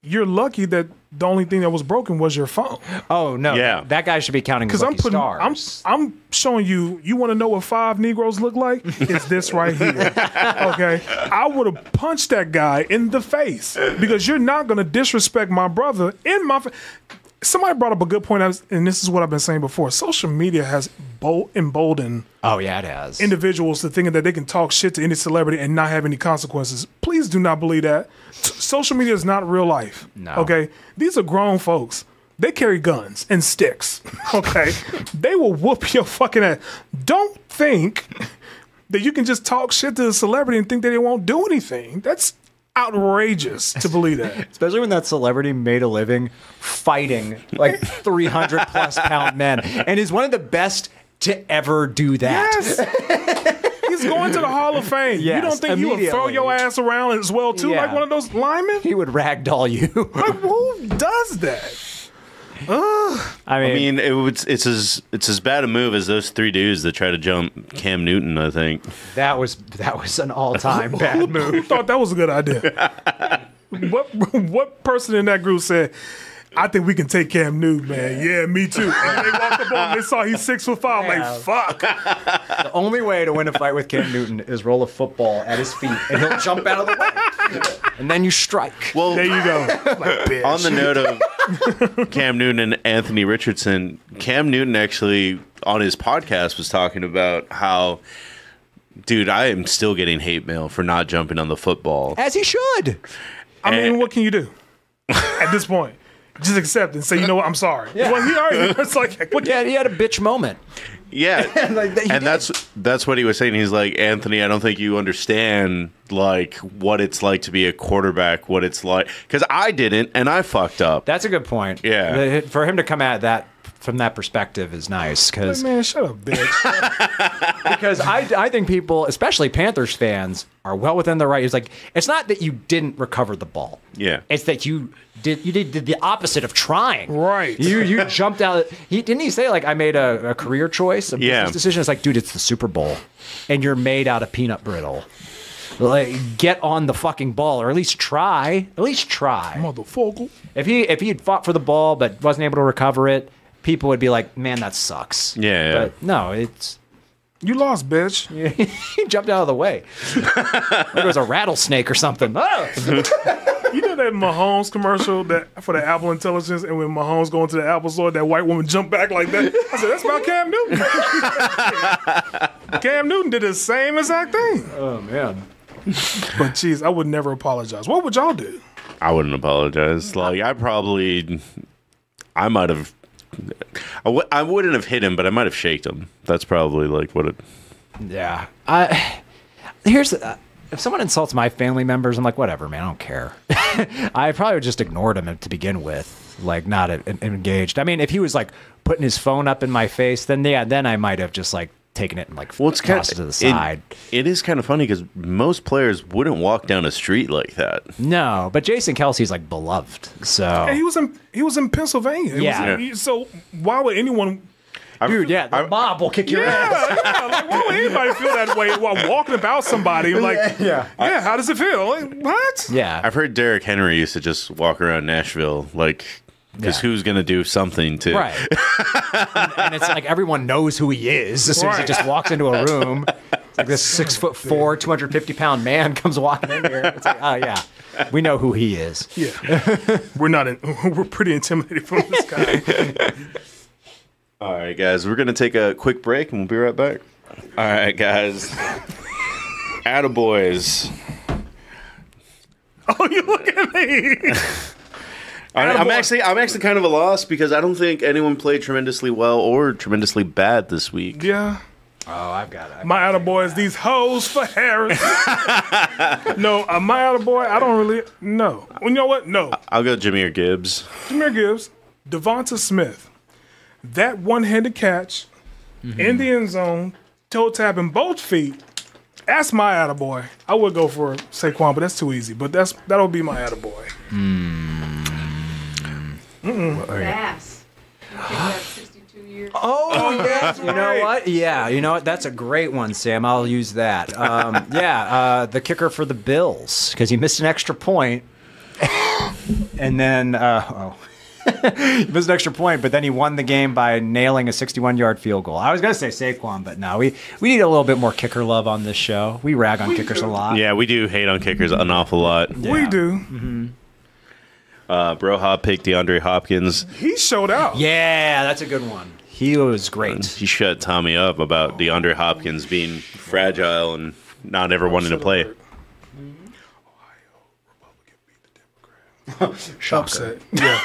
you're lucky that the only thing that was broken was your phone. Oh no, Yeah. that guy should be counting his Because lucky stars. I'm showing you. You want to know what 5 Negroes look like? It's this right here. Okay, I would have punched that guy in the face because you're not going to disrespect my brother in my. Somebody brought up a good point, and this is what I've been saying before. Social media has emboldened. Oh yeah, it has. Individuals to thinking that they can talk shit to any celebrity and not have any consequences. Please do not believe that. Social media is not real life. No. Okay? These are grown folks. They carry guns and sticks. Okay? They will whoop your fucking ass. Don't think that you can just talk shit to a celebrity and think that they won't do anything. That's outrageous to believe that. Especially when that celebrity made a living fighting like 300 plus pound men and is one of the best to ever do that. Yes. He's going to the Hall of Fame. Yes, you don't think he would throw immediately. your ass around as well too, Yeah. like one of those linemen? He would ragdoll you. Like, who does that? I mean, It's as bad a move as those 3 dudes that try to jump Cam Newton. I think that was an all-time bad move. Who thought that was a good idea? What person in that group said, I think we can take Cam Newton, man. Yeah, me too. And they walked up on him, they saw he's 6'5". I'm like, fuck. The only way to win a fight with Cam Newton is roll a football at his feet, and he'll jump out of the way, and then you strike. Well, There you go. Like, bitch. on the note of Cam Newton and Anthony Richardson, Cam Newton actually on his podcast was talking about how, dude, I am still getting hate mail for not jumping on the football. As he should. I mean, what can you do at this point? Just accept and say, you know what, I'm sorry. Yeah. Well, he already, it's like, what Yeah, he had a bitch moment. Yeah, Like, he and did. that's what he was saying. He's like, Anthony, I don't think you understand like what it's like to be a quarterback. What it's like, because I didn't, and I fucked up. That's a good point. Yeah. For him to come at that from that perspective is nice because man, shut up, bitch. because I think people, especially Panthers fans, are well within their right. It's like, it's not that you didn't recover the ball. Yeah. It's that you did the opposite of trying. Right. You jumped out. Didn't he say like I made a career choice, a business decision? It's like, dude, it's the Super Bowl, and you're made out of peanut brittle. Like, get on the fucking ball, or at least try. At least try. Motherfucker. If he had fought for the ball but wasn't able to recover it, people would be like, man, that sucks. Yeah. But no, it's. You lost, bitch. He jumped out of the way. Like it was a rattlesnake or something. Oh! You know that Mahomes commercial that for the Apple Intelligence, and when Mahomes going to the Apple store, that white woman jumped back like that? I said, that's about Cam Newton. Cam Newton did the same exact thing. Oh, man. But, geez, I would never apologize. What would y'all do? I wouldn't apologize. Like, I might have. I wouldn't have hit him, but I might have shaked him. That's probably like what it. Yeah. Here's if someone insults my family members, I'm like, whatever, man, I don't care. I probably would just ignored him to begin with, like not engaged. I mean, if he was like putting his phone up in my face, then I might have just like taken it and like tossed it to the side. It is kind of funny because most players wouldn't walk down a street like that. No, but Jason Kelsey's like beloved. So yeah, he was in Pennsylvania. So why would anyone? Dude, the mob will kick your ass. Yeah, like, why would anybody feel that way while walking about somebody? Like, how does it feel? Like, what? Yeah, I've heard Derrick Henry used to just walk around Nashville, like, because who's going to do something to... Right. and it's like everyone knows who he is as soon as he just walks into a room. It's like this 6'4", 250-pound man comes walking in here. It's like, oh, yeah, we know who he is. Yeah. We're pretty intimidated from this guy. All right, guys, we're going to take a quick break, and we'll be right back. All right, guys. Attaboys. Oh, you look at me. I'm actually kind of a loss because I don't think anyone played tremendously well or tremendously bad this week. Yeah. Oh, I've got it. My attaboys, these hoes for Harris. No, my attaboy, I don't really know. You know what? No. I'll go Jameer Gibbs. Jameer Gibbs, Devonta Smith. That one-handed catch in the end zone, toe tapping both feet. That's my attaboy. I would go for Saquon, but that's too easy. But that'll be my attaboy. Bass. 62 years. Oh, yes. You know what? Yeah, you know what? That's a great one, Sam. I'll use that. The kicker for the Bills, because he missed an extra point. And then, he missed an extra point, but then he won the game by nailing a 61-yard field goal. I was going to say Saquon, but no, we need a little bit more kicker love on this show. We rag on kickers a lot. Yeah, we do hate on kickers an awful lot. Yeah. We do. Mm-hmm. Broha picked DeAndre Hopkins. He showed out. Yeah, that's a good one. He was great. He shut Tommy up about DeAndre Hopkins being fragile and not ever wanting to play. Upset. Yeah.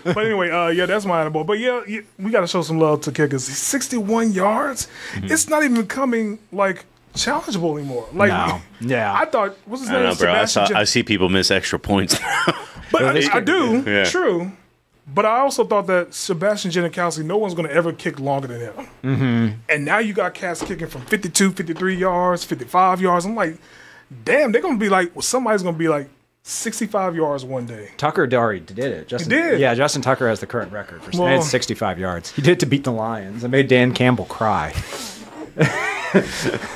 But anyway, that's my attaboy. But we got to show some love to kickers. 61 yards. It's not even becoming like challengeable anymore. Like, no. Yeah. I thought, what's his name? I don't know, bro. I see people miss extra points. But I do. Yeah. True. But I also thought that Sebastian Janikowski, no one's going to ever kick longer than him. Mm-hmm. And now you got cats kicking from 52, 53 yards, 55 yards. I'm like, damn, they're going to be like, somebody's going to be like 65 yards one day. Tucker already did it. Justin, he did. Yeah, Justin Tucker has the current record for 65 yards. He did it to beat the Lions. It made Dan Campbell cry. Yeah,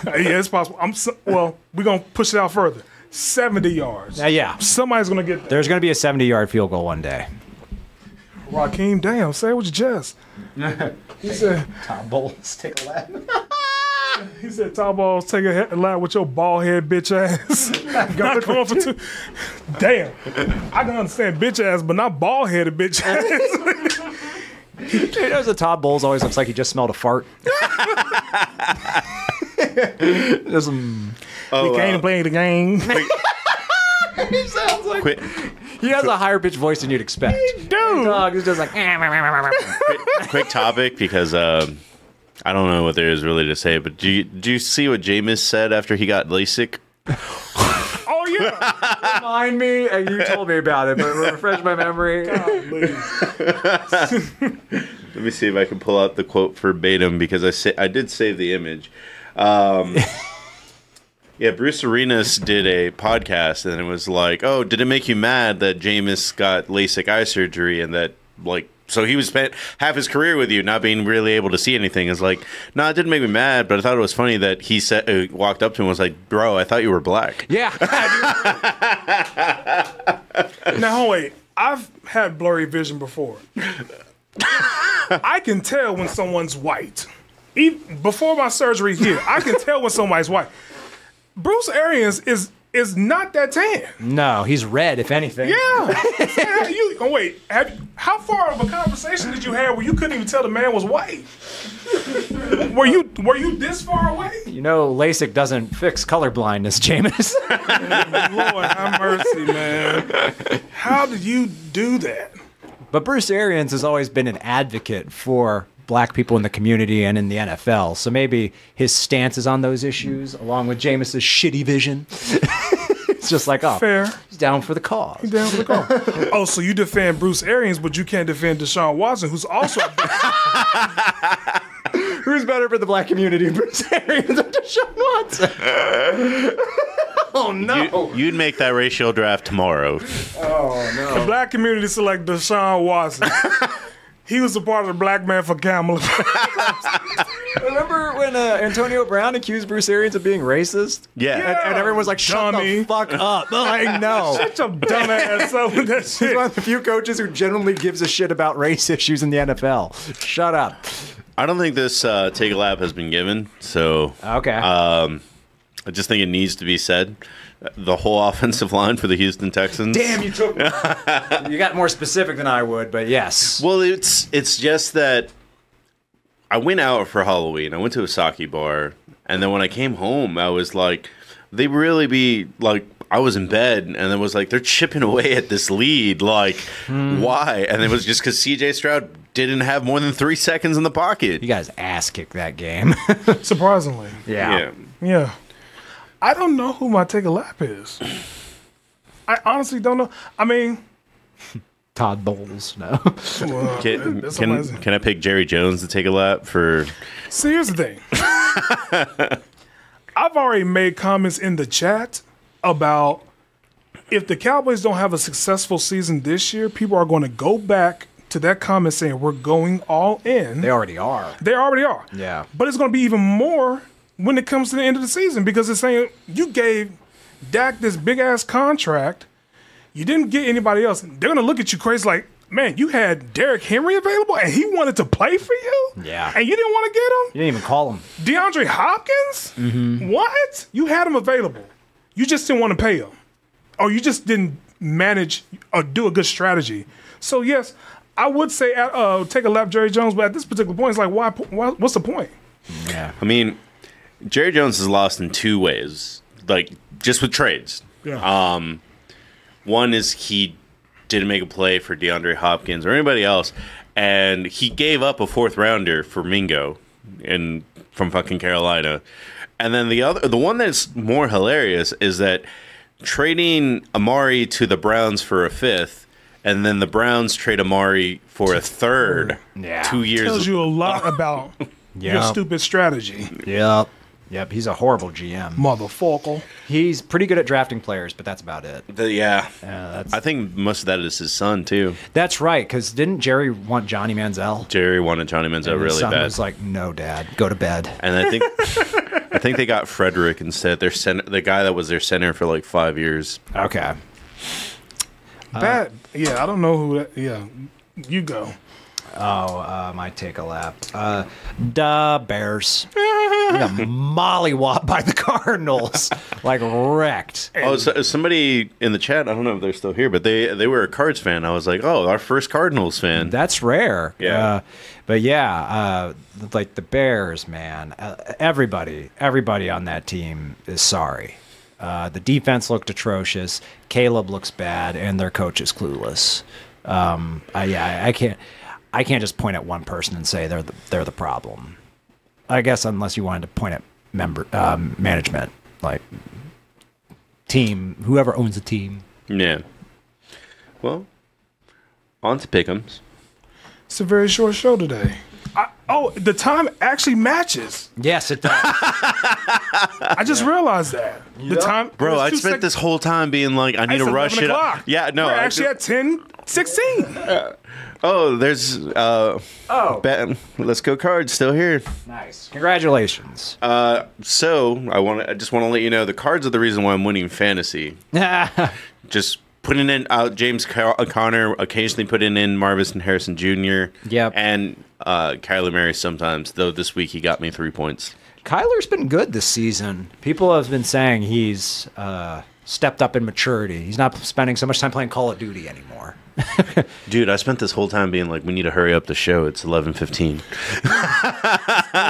it's possible. We're going to push it out further. 70 yards. Yeah. Somebody's going to get there. There's going to be a 70-yard field goal one day. Raheem, damn, say it with your chest. He said, Tom Bowles, take a lap. He said, Tom Bowles, take a lap with your bald head bitch ass. Not going for two. Damn. I can understand bitch ass, but not bald headed bitch ass. You know, the Todd Bowles always looks like he just smelled a fart. We can't play the game. He sounds like he has a higher pitched voice than you'd expect. Dude, dog is just like. Quick topic because I don't know what there is really to say, but do you see what Jameis said after he got LASIK? Oh yeah. Remind me, you told me about it, but refresh my memory. Let me see if I can pull out the quote verbatim because I did save the image. Yeah, Bruce Arenas did a podcast, and it was like, oh, did it make you mad that Jameis got LASIK eye surgery and that, like, so he was spent half his career with you, not being really able to see anything. It's like, no, it didn't make me mad, but I thought it was funny that he said, walked up to him and was like, bro, I thought you were black. Yeah. Now, wait, I've had blurry vision before. I can tell when someone's white. Even before my surgery here, I can tell when somebody's white. Bruce Arians is not that tan. No, he's red, if anything. Yeah. How far of a conversation did you have where you couldn't even tell the man was white? Were you this far away? You know, LASIK doesn't fix color blindness, Jameis. Lord have mercy, man. How did you do that? But Bruce Arians has always been an advocate for black people in the community and in the NFL. So maybe his stance is on those issues, along with Jameis's shitty vision. It's just like, oh, fair. He's down for the cause. He's down for the cause. Oh, so you defend Bruce Arians, but you can't defend Deshaun Watson, who's also a Who's better for the black community, Bruce Arians or Deshaun Watson? Oh, no. You'd make that racial draft tomorrow. Oh, no. The black community select Deshaun Watson. He was a part of the Black Man for Kamala. Remember when Antonio Brown accused Bruce Arians of being racist? Yeah. And everyone was like, shut Dummy. the fuck up. I know. Shut your dumb ass up with that He's shit. one of the few coaches who genuinely gives a shit about race issues in the NFL. Shut up. I don't think this take a lap has been given, so Okay. I just think it needs to be said. The whole offensive line for the Houston Texans. Damn, you took. You got more specific than I would, but yes. Well, it's just that I went out for Halloween. I went to a sake bar, and then when I came home, I was like, they really be like. I was in bed, and it was like they're chipping away at this lead. Like, why? And it was just because C.J. Stroud didn't have more than 3 seconds in the pocket. You guys ass kicked that game. Surprisingly. Yeah. Yeah. I don't know who my take a lap is. I honestly don't know. I mean, Todd Bowles, no. well, that's amazing. Can I pick Jerry Jones to take a lap for? See, here's the thing. I've already made comments in the chat about if the Cowboys don't have a successful season this year, people are going to go back to that comment saying we're going all in. They already are. They already are. Yeah. But it's going to be even more when it comes to the end of the season because it's saying you gave Dak this big ass contract. You didn't get anybody else. They're going to look at you crazy like, man, you had Derrick Henry available and he wanted to play for you? Yeah. And you didn't want to get him? You didn't even call him. DeAndre Hopkins? Mm-hmm. What? You had him available. You just didn't want to pay him. Or you just didn't manage or do a good strategy. So, yes, I would say take a lap Jerry Jones, but at this particular point, it's like, why what's the point? Yeah. I mean, Jerry Jones is lost in two ways, like just with trades. Yeah. One is he didn't make a play for DeAndre Hopkins or anybody else, and he gave up a 4th rounder for Mingo from fucking Carolina. And then the one that's more hilarious is that trading Amari to the Browns for a 5th, and then the Browns trade Amari for a 3rd. Yeah. 2 years. Tells you a lot about your stupid strategy. Yep, he's a horrible GM. Motherfucker. He's pretty good at drafting players, but that's about it. I think most of that is his son, too. That's right, because didn't Jerry want Johnny Manziel? Jerry wanted Johnny Manziel And his really son bad. was like, no, Dad, go to bed. And I think they got Frederick instead. Their the guy that was their center for like 5 years. Okay. Bad. Yeah, I don't know who that. Yeah, you go. Oh, my take a lap. Duh, Bears. We got mollywopped by the Cardinals. Like, wrecked. Oh, so somebody in the chat, I don't know if they're still here, but they were a Cards fan. I was like, oh, our first Cardinals fan. That's rare. Yeah. But yeah, like the Bears, man. Everybody on that team is sorry. The defense looked atrocious. Caleb looks bad, and their coach is clueless. I can't just point at one person and say they're the problem. I guess unless you wanted to point at management, like team, whoever owns the team. Yeah. Well, on to pick'ems. It's a very short show today. The time actually matches. Yes, it does. I just realized that. The time, bro. I spent this whole time being like, I need to rush it. Yeah, no. We're actually at 10:16. There's Let's Go Cards still here. Nice. Congratulations. So I just want to let you know the Cards are the reason why I'm winning fantasy. Just putting in James Conner, occasionally putting in Marvis and Harrison Jr. Yep. And Kyler Murray sometimes, though this week he got me 3 points. Kyler's been good this season. People have been saying he's stepped up in maturity. He's not spending so much time playing Call of Duty anymore. Dude, I spent this whole time being like, we need to hurry up the show. It's 11:15.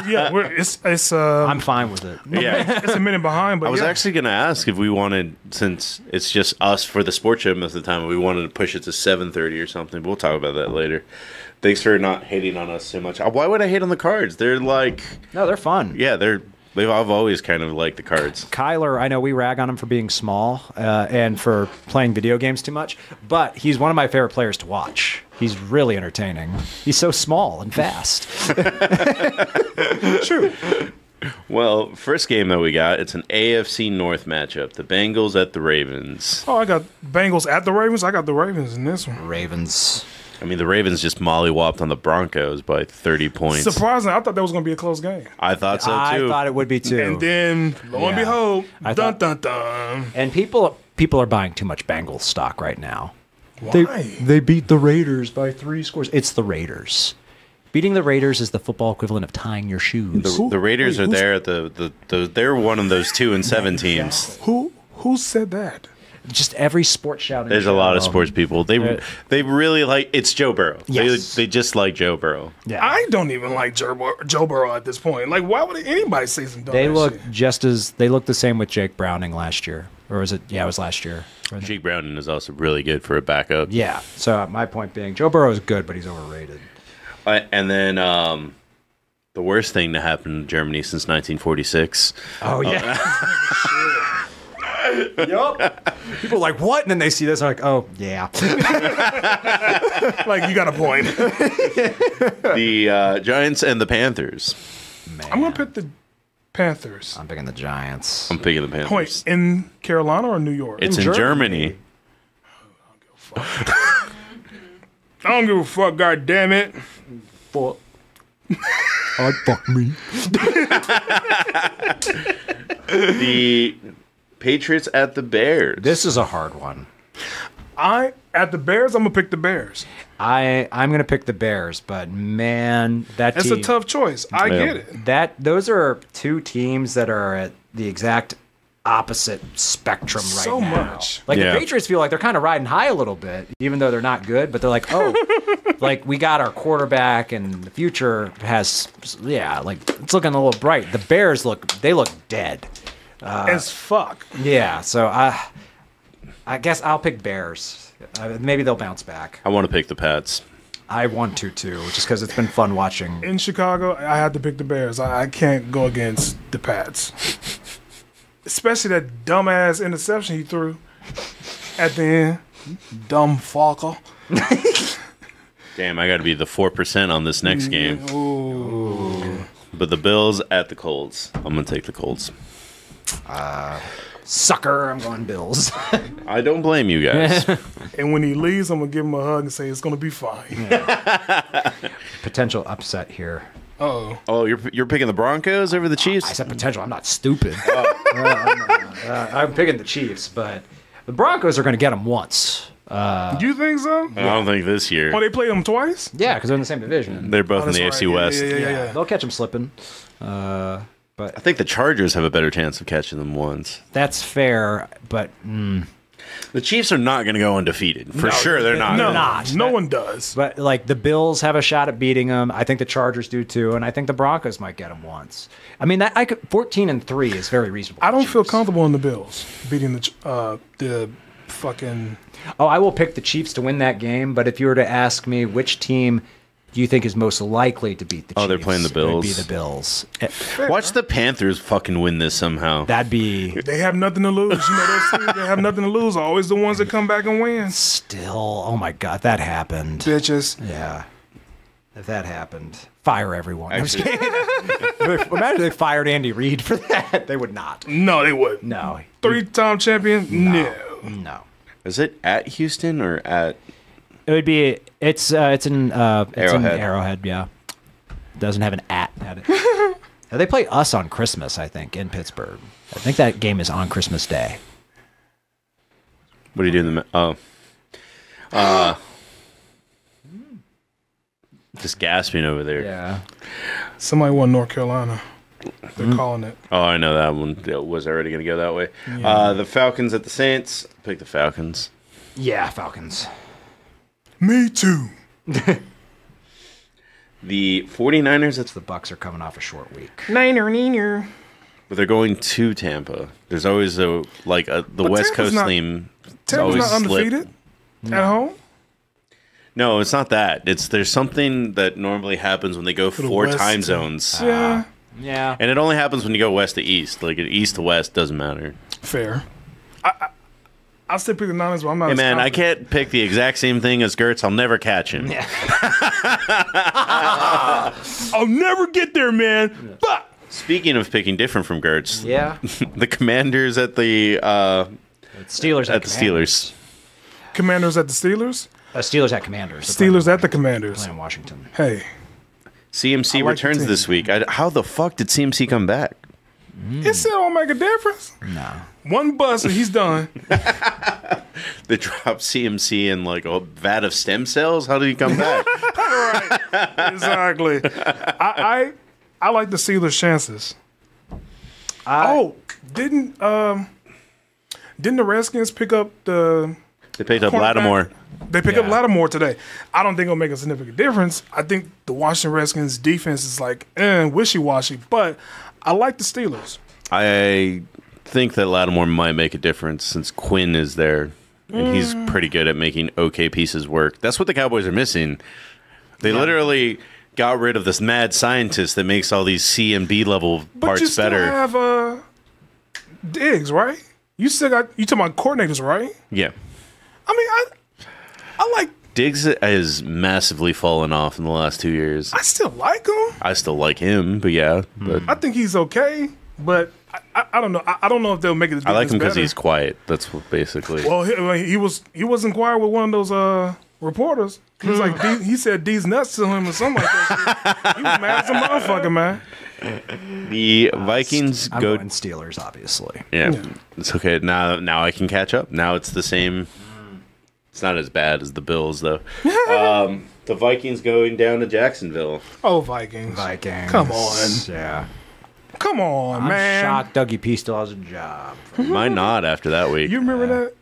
Yeah, I'm fine with it. Yeah. It's a minute behind, but I was yeah. actually going to ask if we wanted, since it's just us for the sports show most of the time, we wanted to push it to 7:30 or something. But we'll talk about that later. Thanks for not hating on us so much. Why would I hate on the cards? They're like... No, they're fun. Yeah, I've always kind of liked the cards. Kyler, I know we rag on him for being small and for playing video games too much, but he's one of my favorite players to watch. He's really entertaining. He's so small and fast. True. Well, first game that we got, it's an AFC North matchup. The Bengals at the Ravens. Oh, I got Bengals at the Ravens. I got the Ravens in this one. Ravens. I mean, the Ravens just mollywopped on the Broncos by 30 points. Surprisingly, I thought that was going to be a close game. I thought so, too. I thought it would be, too. And then, lo and behold, dun, dun, dun. And people are buying too much Bengals stock right now. Why? They beat the Raiders by 3 scores. It's the Raiders. Beating the Raiders is the football equivalent of tying your shoes. The Raiders are there at they're one of those 2-7 teams. Who said that? Just every sports shouting. There's a lot of sports people. They really like it's Joe Burrow. Yes. They just like Joe Burrow. Yeah. I don't even like Joe Burrow at this point. Like, why would anybody say some dumb They shit? look the same with Jake Browning last year. Or was it? Yeah, it was last year. Jake Browning is also really good for a backup. Yeah. So my point being, Joe Burrow is good, but he's overrated. And then the worst thing to happen in Germany since 1946. Oh, yeah. Yup. People are like, what? And then they see this, they're like, oh, yeah. Like, you got a point. The Giants and the Panthers. Man. I'm going to pick the Panthers. I'm picking the Giants. I'm picking the Panthers. Point, in Carolina or New York? It's in Germany. I don't give a fuck, God damn it. Fuck. I'd fuck me. The Patriots at the Bears. This is a hard one. At the Bears, I'm going to pick the Bears. I'm going to pick the Bears, but man, That's a tough choice. I get it. Those are two teams that are at the exact opposite spectrum right So now. much. Like the Patriots feel like they're kind of riding high a little bit, even though they're not good, but they're like, oh, like we got our quarterback and the future has, like it's looking a little bright. The Bears look dead. As fuck. Yeah, so I guess I'll pick Bears. Maybe they'll bounce back. I want to pick the Pats. I want to too, just because it's been fun watching. In Chicago, I had to pick the Bears. I can't go against the Pats. Especially that dumbass interception he threw at the end. Dumb fucker. Damn, I got to be the 4% on this next game. Ooh. But the Bills at the Colts. I'm going to take the Colts. Sucker, I'm going Bills. I don't blame you guys. And when he leaves, I'm going to give him a hug and say it's going to be fine. Potential upset here. Uh-oh. Oh, you're picking the Broncos over the Chiefs? I said potential. I'm not stupid. I'm picking the Chiefs, but the Broncos are going to get them once. Do you think so? I don't think this year. Oh, they played them twice? Yeah, because they're in the same division. They're both in the that's AFC right. West. Yeah. They'll catch them slipping. But I think the Chargers have a better chance of catching them once. that's fair, but The Chiefs are not going to go undefeated. For sure, they're not. No one does. but like the Bills have a shot at beating them. I think the Chargers do too, and I think the Broncos might get them once. I mean, 14-3 is very reasonable. I don't feel comfortable in the Bills beating the fucking... Oh, I will pick the Chiefs to win that game, but if you were to ask me which team do you think is most likely to beat the Chiefs? Oh, they're playing the Bills. It would be the Bills. Watch the Panthers fucking win this somehow. That'd be... They have nothing to lose. You know, those teams that have nothing to lose are always the ones that come back and win. Still, oh my God, that happened. Bitches. Yeah. If that happened, fire everyone. Actually- Imagine they fired Andy Reid for that. They would not. No, they wouldn't. No. 3-time champion? No. No. Is it at Houston or at... It would be. It's in Arrowhead. Arrowhead. Yeah. Doesn't have an at it. They play us on Christmas, I think, in Pittsburgh. I think that game is on Christmas Day. What are you doing? Just gasping over there. Yeah. Somebody won North Carolina. They're calling it. Oh, I know that one. It was already going to go that way. Yeah. The Falcons at the Saints. Pick the Falcons. Yeah, Falcons. Me too. The 49ers. The Bucks are coming off a short week. Niner. But they're going to Tampa. There's always the West Tampa's Coast not- theme. Tampa's not undefeated at home. No, it's not that. There's something that normally happens when they go For the 4 West time to- zones. Yeah. Yeah. And it only happens when you go west to east. Like east to west doesn't matter. Fair. I still pick the Niners, but I'm not. Hey as man, I confident. can't pick the exact same thing as Gertz. I'll never catch him. I'll never get there, man. But Speaking of picking different from Gertz, Yeah. the Commanders at the Steelers at the Steelers. Commanders at the Steelers. Steelers at Commanders. Steelers at the Commanders. Playing Washington. Hey, CMC I like the returns team. this week. How the fuck did CMC come back? it still don't make a difference. No. One bus and he's done. They dropped CMC in like a vat of stem cells. How did he come back? Exactly. I like the Steelers' chances. Didn't the Redskins pick up the? They picked up cornerback? Lattimore. They pick up Lattimore today. I don't think it'll make a significant difference. I think the Washington Redskins defense is like wishy-washy, but I like the Steelers. I think that Lattimore might make a difference since Quinn is there, and he's pretty good at making okay pieces work. That's what the Cowboys are missing. They literally got rid of this mad scientist that makes all these C and B level But parts you still better. have Diggs, right? You still got you talking about coordinators, right? Yeah. I mean, I like. Diggs has massively fallen off in the last 2 years. I still like him. I still like him, but yeah. But I think he's okay, but I don't know. I don't know if they'll make it. I like him because better. he's quiet. That's what basically. Well, he was inquired with one of those reporters. He was like, he said D's nuts to him or something like that. He was mad as a motherfucker, man. The Vikings I'm go going Steelers, obviously. Yeah, it's okay. Now I can catch up. Now it's the same. It's not as bad as the Bills, though. The Vikings going down to Jacksonville. Oh, Vikings. Come on. Yeah. Come on, I'm man. shocked Dougie P still has a job. Might not after that week. You remember that?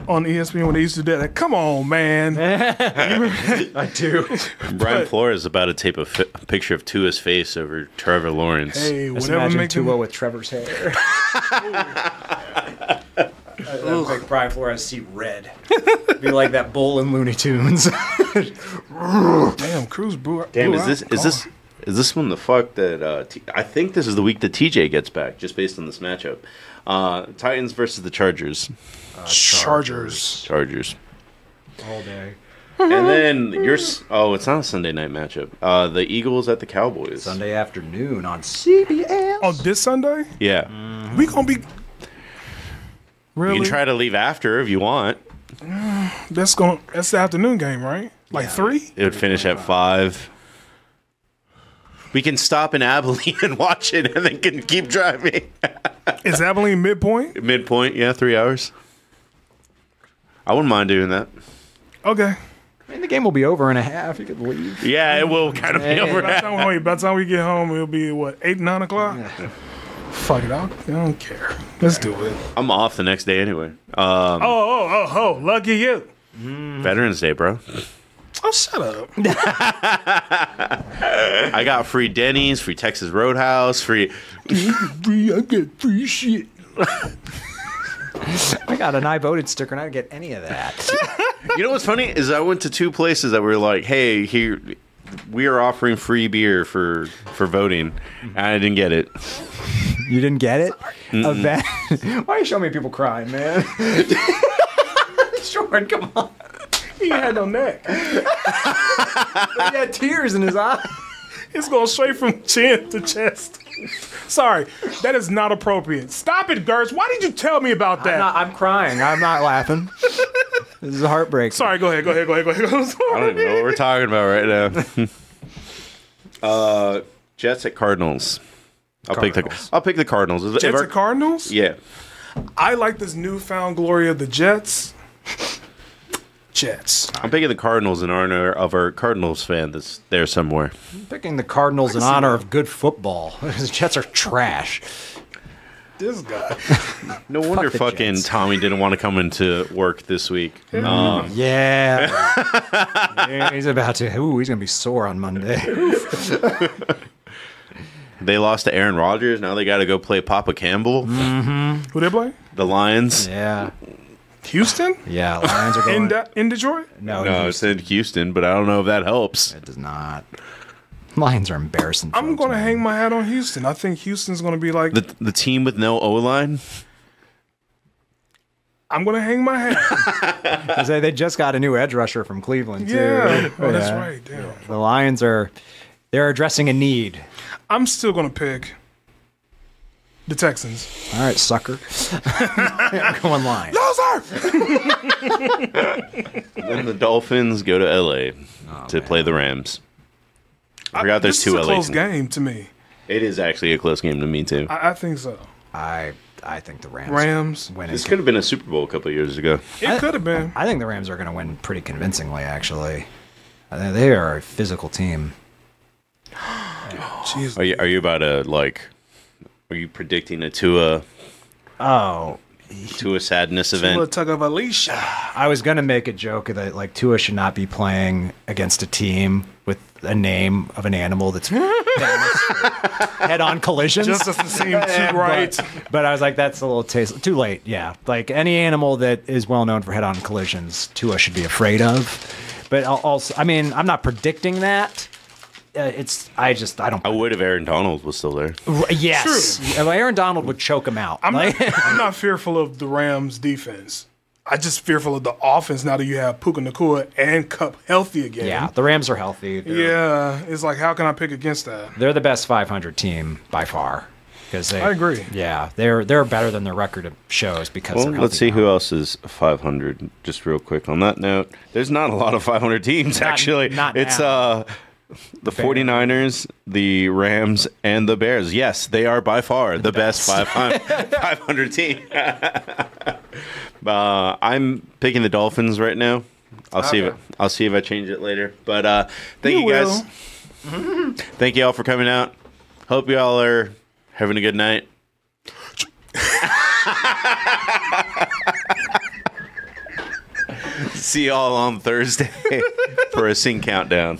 On ESPN when they used to do that. Come on, man. You remember that? I do. Brian Flores is about to tape a picture of Tua's face over Trevor Lawrence. Hey, Just whatever imagine make him. Tua with Trevor's hair. That make Brian Flores see red. Be like that bull in Looney Tunes. Damn, Cruz blew Damn, blew is this one the fuck that I think this is the week that TJ gets back, just based on this matchup. Titans versus the Chargers. Chargers. All day. And then it's not a Sunday night matchup. The Eagles at the Cowboys. Sunday afternoon on CBS. Oh, this Sunday? Yeah. We gonna be. Really? You can try to leave after if you want. That's the afternoon game, right? Like 3? It would finish at 5. We can stop in Abilene and watch it, and then can keep driving. Is Abilene midpoint? Midpoint, yeah, 3 hours. I wouldn't mind doing that. Okay. I mean, the game will be over in a half. You could leave. Yeah, it will kind of be over. By the time we get home, it'll be what 8, 9 o'clock. Yeah. Fuck it, I don't care. Let's do it. I'm off the next day anyway. Lucky you. Veterans Day, bro. Oh, shut up. I got free Denny's, free Texas Roadhouse, free. I get free shit. I got an I voted sticker and I didn't get any of that. You know what's funny is I went to 2 places that were like, "Hey, here, we are offering free beer for voting," and I didn't get it. You didn't get it? Why are you showing me people crying, man? Jordan, come on. He had no neck. He had tears in his eyes. It's going straight from chin to chest. Sorry, that is not appropriate. Stop it, Gertz. Why did you tell me about that? I'm crying. I'm not laughing. This is a heartbreak. Sorry, go ahead. I don't even know what we're talking about right now. Jets at Cardinals. I'll pick the Cardinals. Jets at Cardinals? Yeah. I like this newfound glory of the Jets. Jets. I'm picking the Cardinals in honor of our Cardinals fan that's there somewhere. I'm picking the Cardinals in honor of good football. The Jets are trash. This guy. No wonder the fucking Jets. Tommy didn't want to come into work this week. Yeah. Yeah, he's about to. Ooh, he's gonna be sore on Monday. They lost to Aaron Rodgers. Now they got to go play Papa Campbell. Who they play? The Lions. Yeah. Houston? Yeah, Lions are going. In Detroit? No, No, it's in Houston, but I don't know if that helps. it does not. Lions are embarrassing. I'm folks, going to man. hang my hat on Houston. I think Houston's going to be like. The team with no O-line? I'm going to hang my hat. 'Cause they just got a new edge rusher from Cleveland too. Yeah. Oh, that's Yeah. right. Damn. The Lions they're addressing a need. I'm still going to pick the Texans. All right, sucker. Going Lions. Loser! Then the Dolphins go to L.A. to play the Rams. I forgot there's this two is a LA close teams. game to me. It is actually a close game to me, too. I think so. I think the Rams. Rams. Win. This could have been a Super Bowl a couple of years ago. It could have been. I think the Rams are going to win pretty convincingly. Actually, I think they are a physical team. Jeez. Are you about to, like... Are you predicting a Tua sadness A event? little tug of Alicia. I was gonna make a joke that like Tua should not be playing against a team with a name of an animal that's head-on collisions. Just doesn't seem too right. But I was like, that's a little too late. Yeah, like any animal that is well known for head-on collisions, Tua should be afraid of. But also, I mean, I'm not predicting that. I don't. I would if Aaron Donald was still there. Yes, Aaron Donald would choke him out. I'm not fearful of the Rams' defense. I'm just fearful of the offense now that you have Puka Nacua and Cup healthy again. Yeah, the Rams are healthy. Yeah, it's like, how can I pick against that? They're the best 500 team by far. I agree. Yeah, they're better than their record shows because they're Well, let's healthy see who else is 500. Just real quick on that note, there's not a lot of 500 teams actually. It's the 49ers, the Rams, and the Bears. Yes, they are by far the best 500 team. I'm picking the Dolphins right now. I'll see if I change it later. But thank you guys. Thank you all for coming out. Hope you all are having a good night. See y'all on Thursday for a Sing Countdown.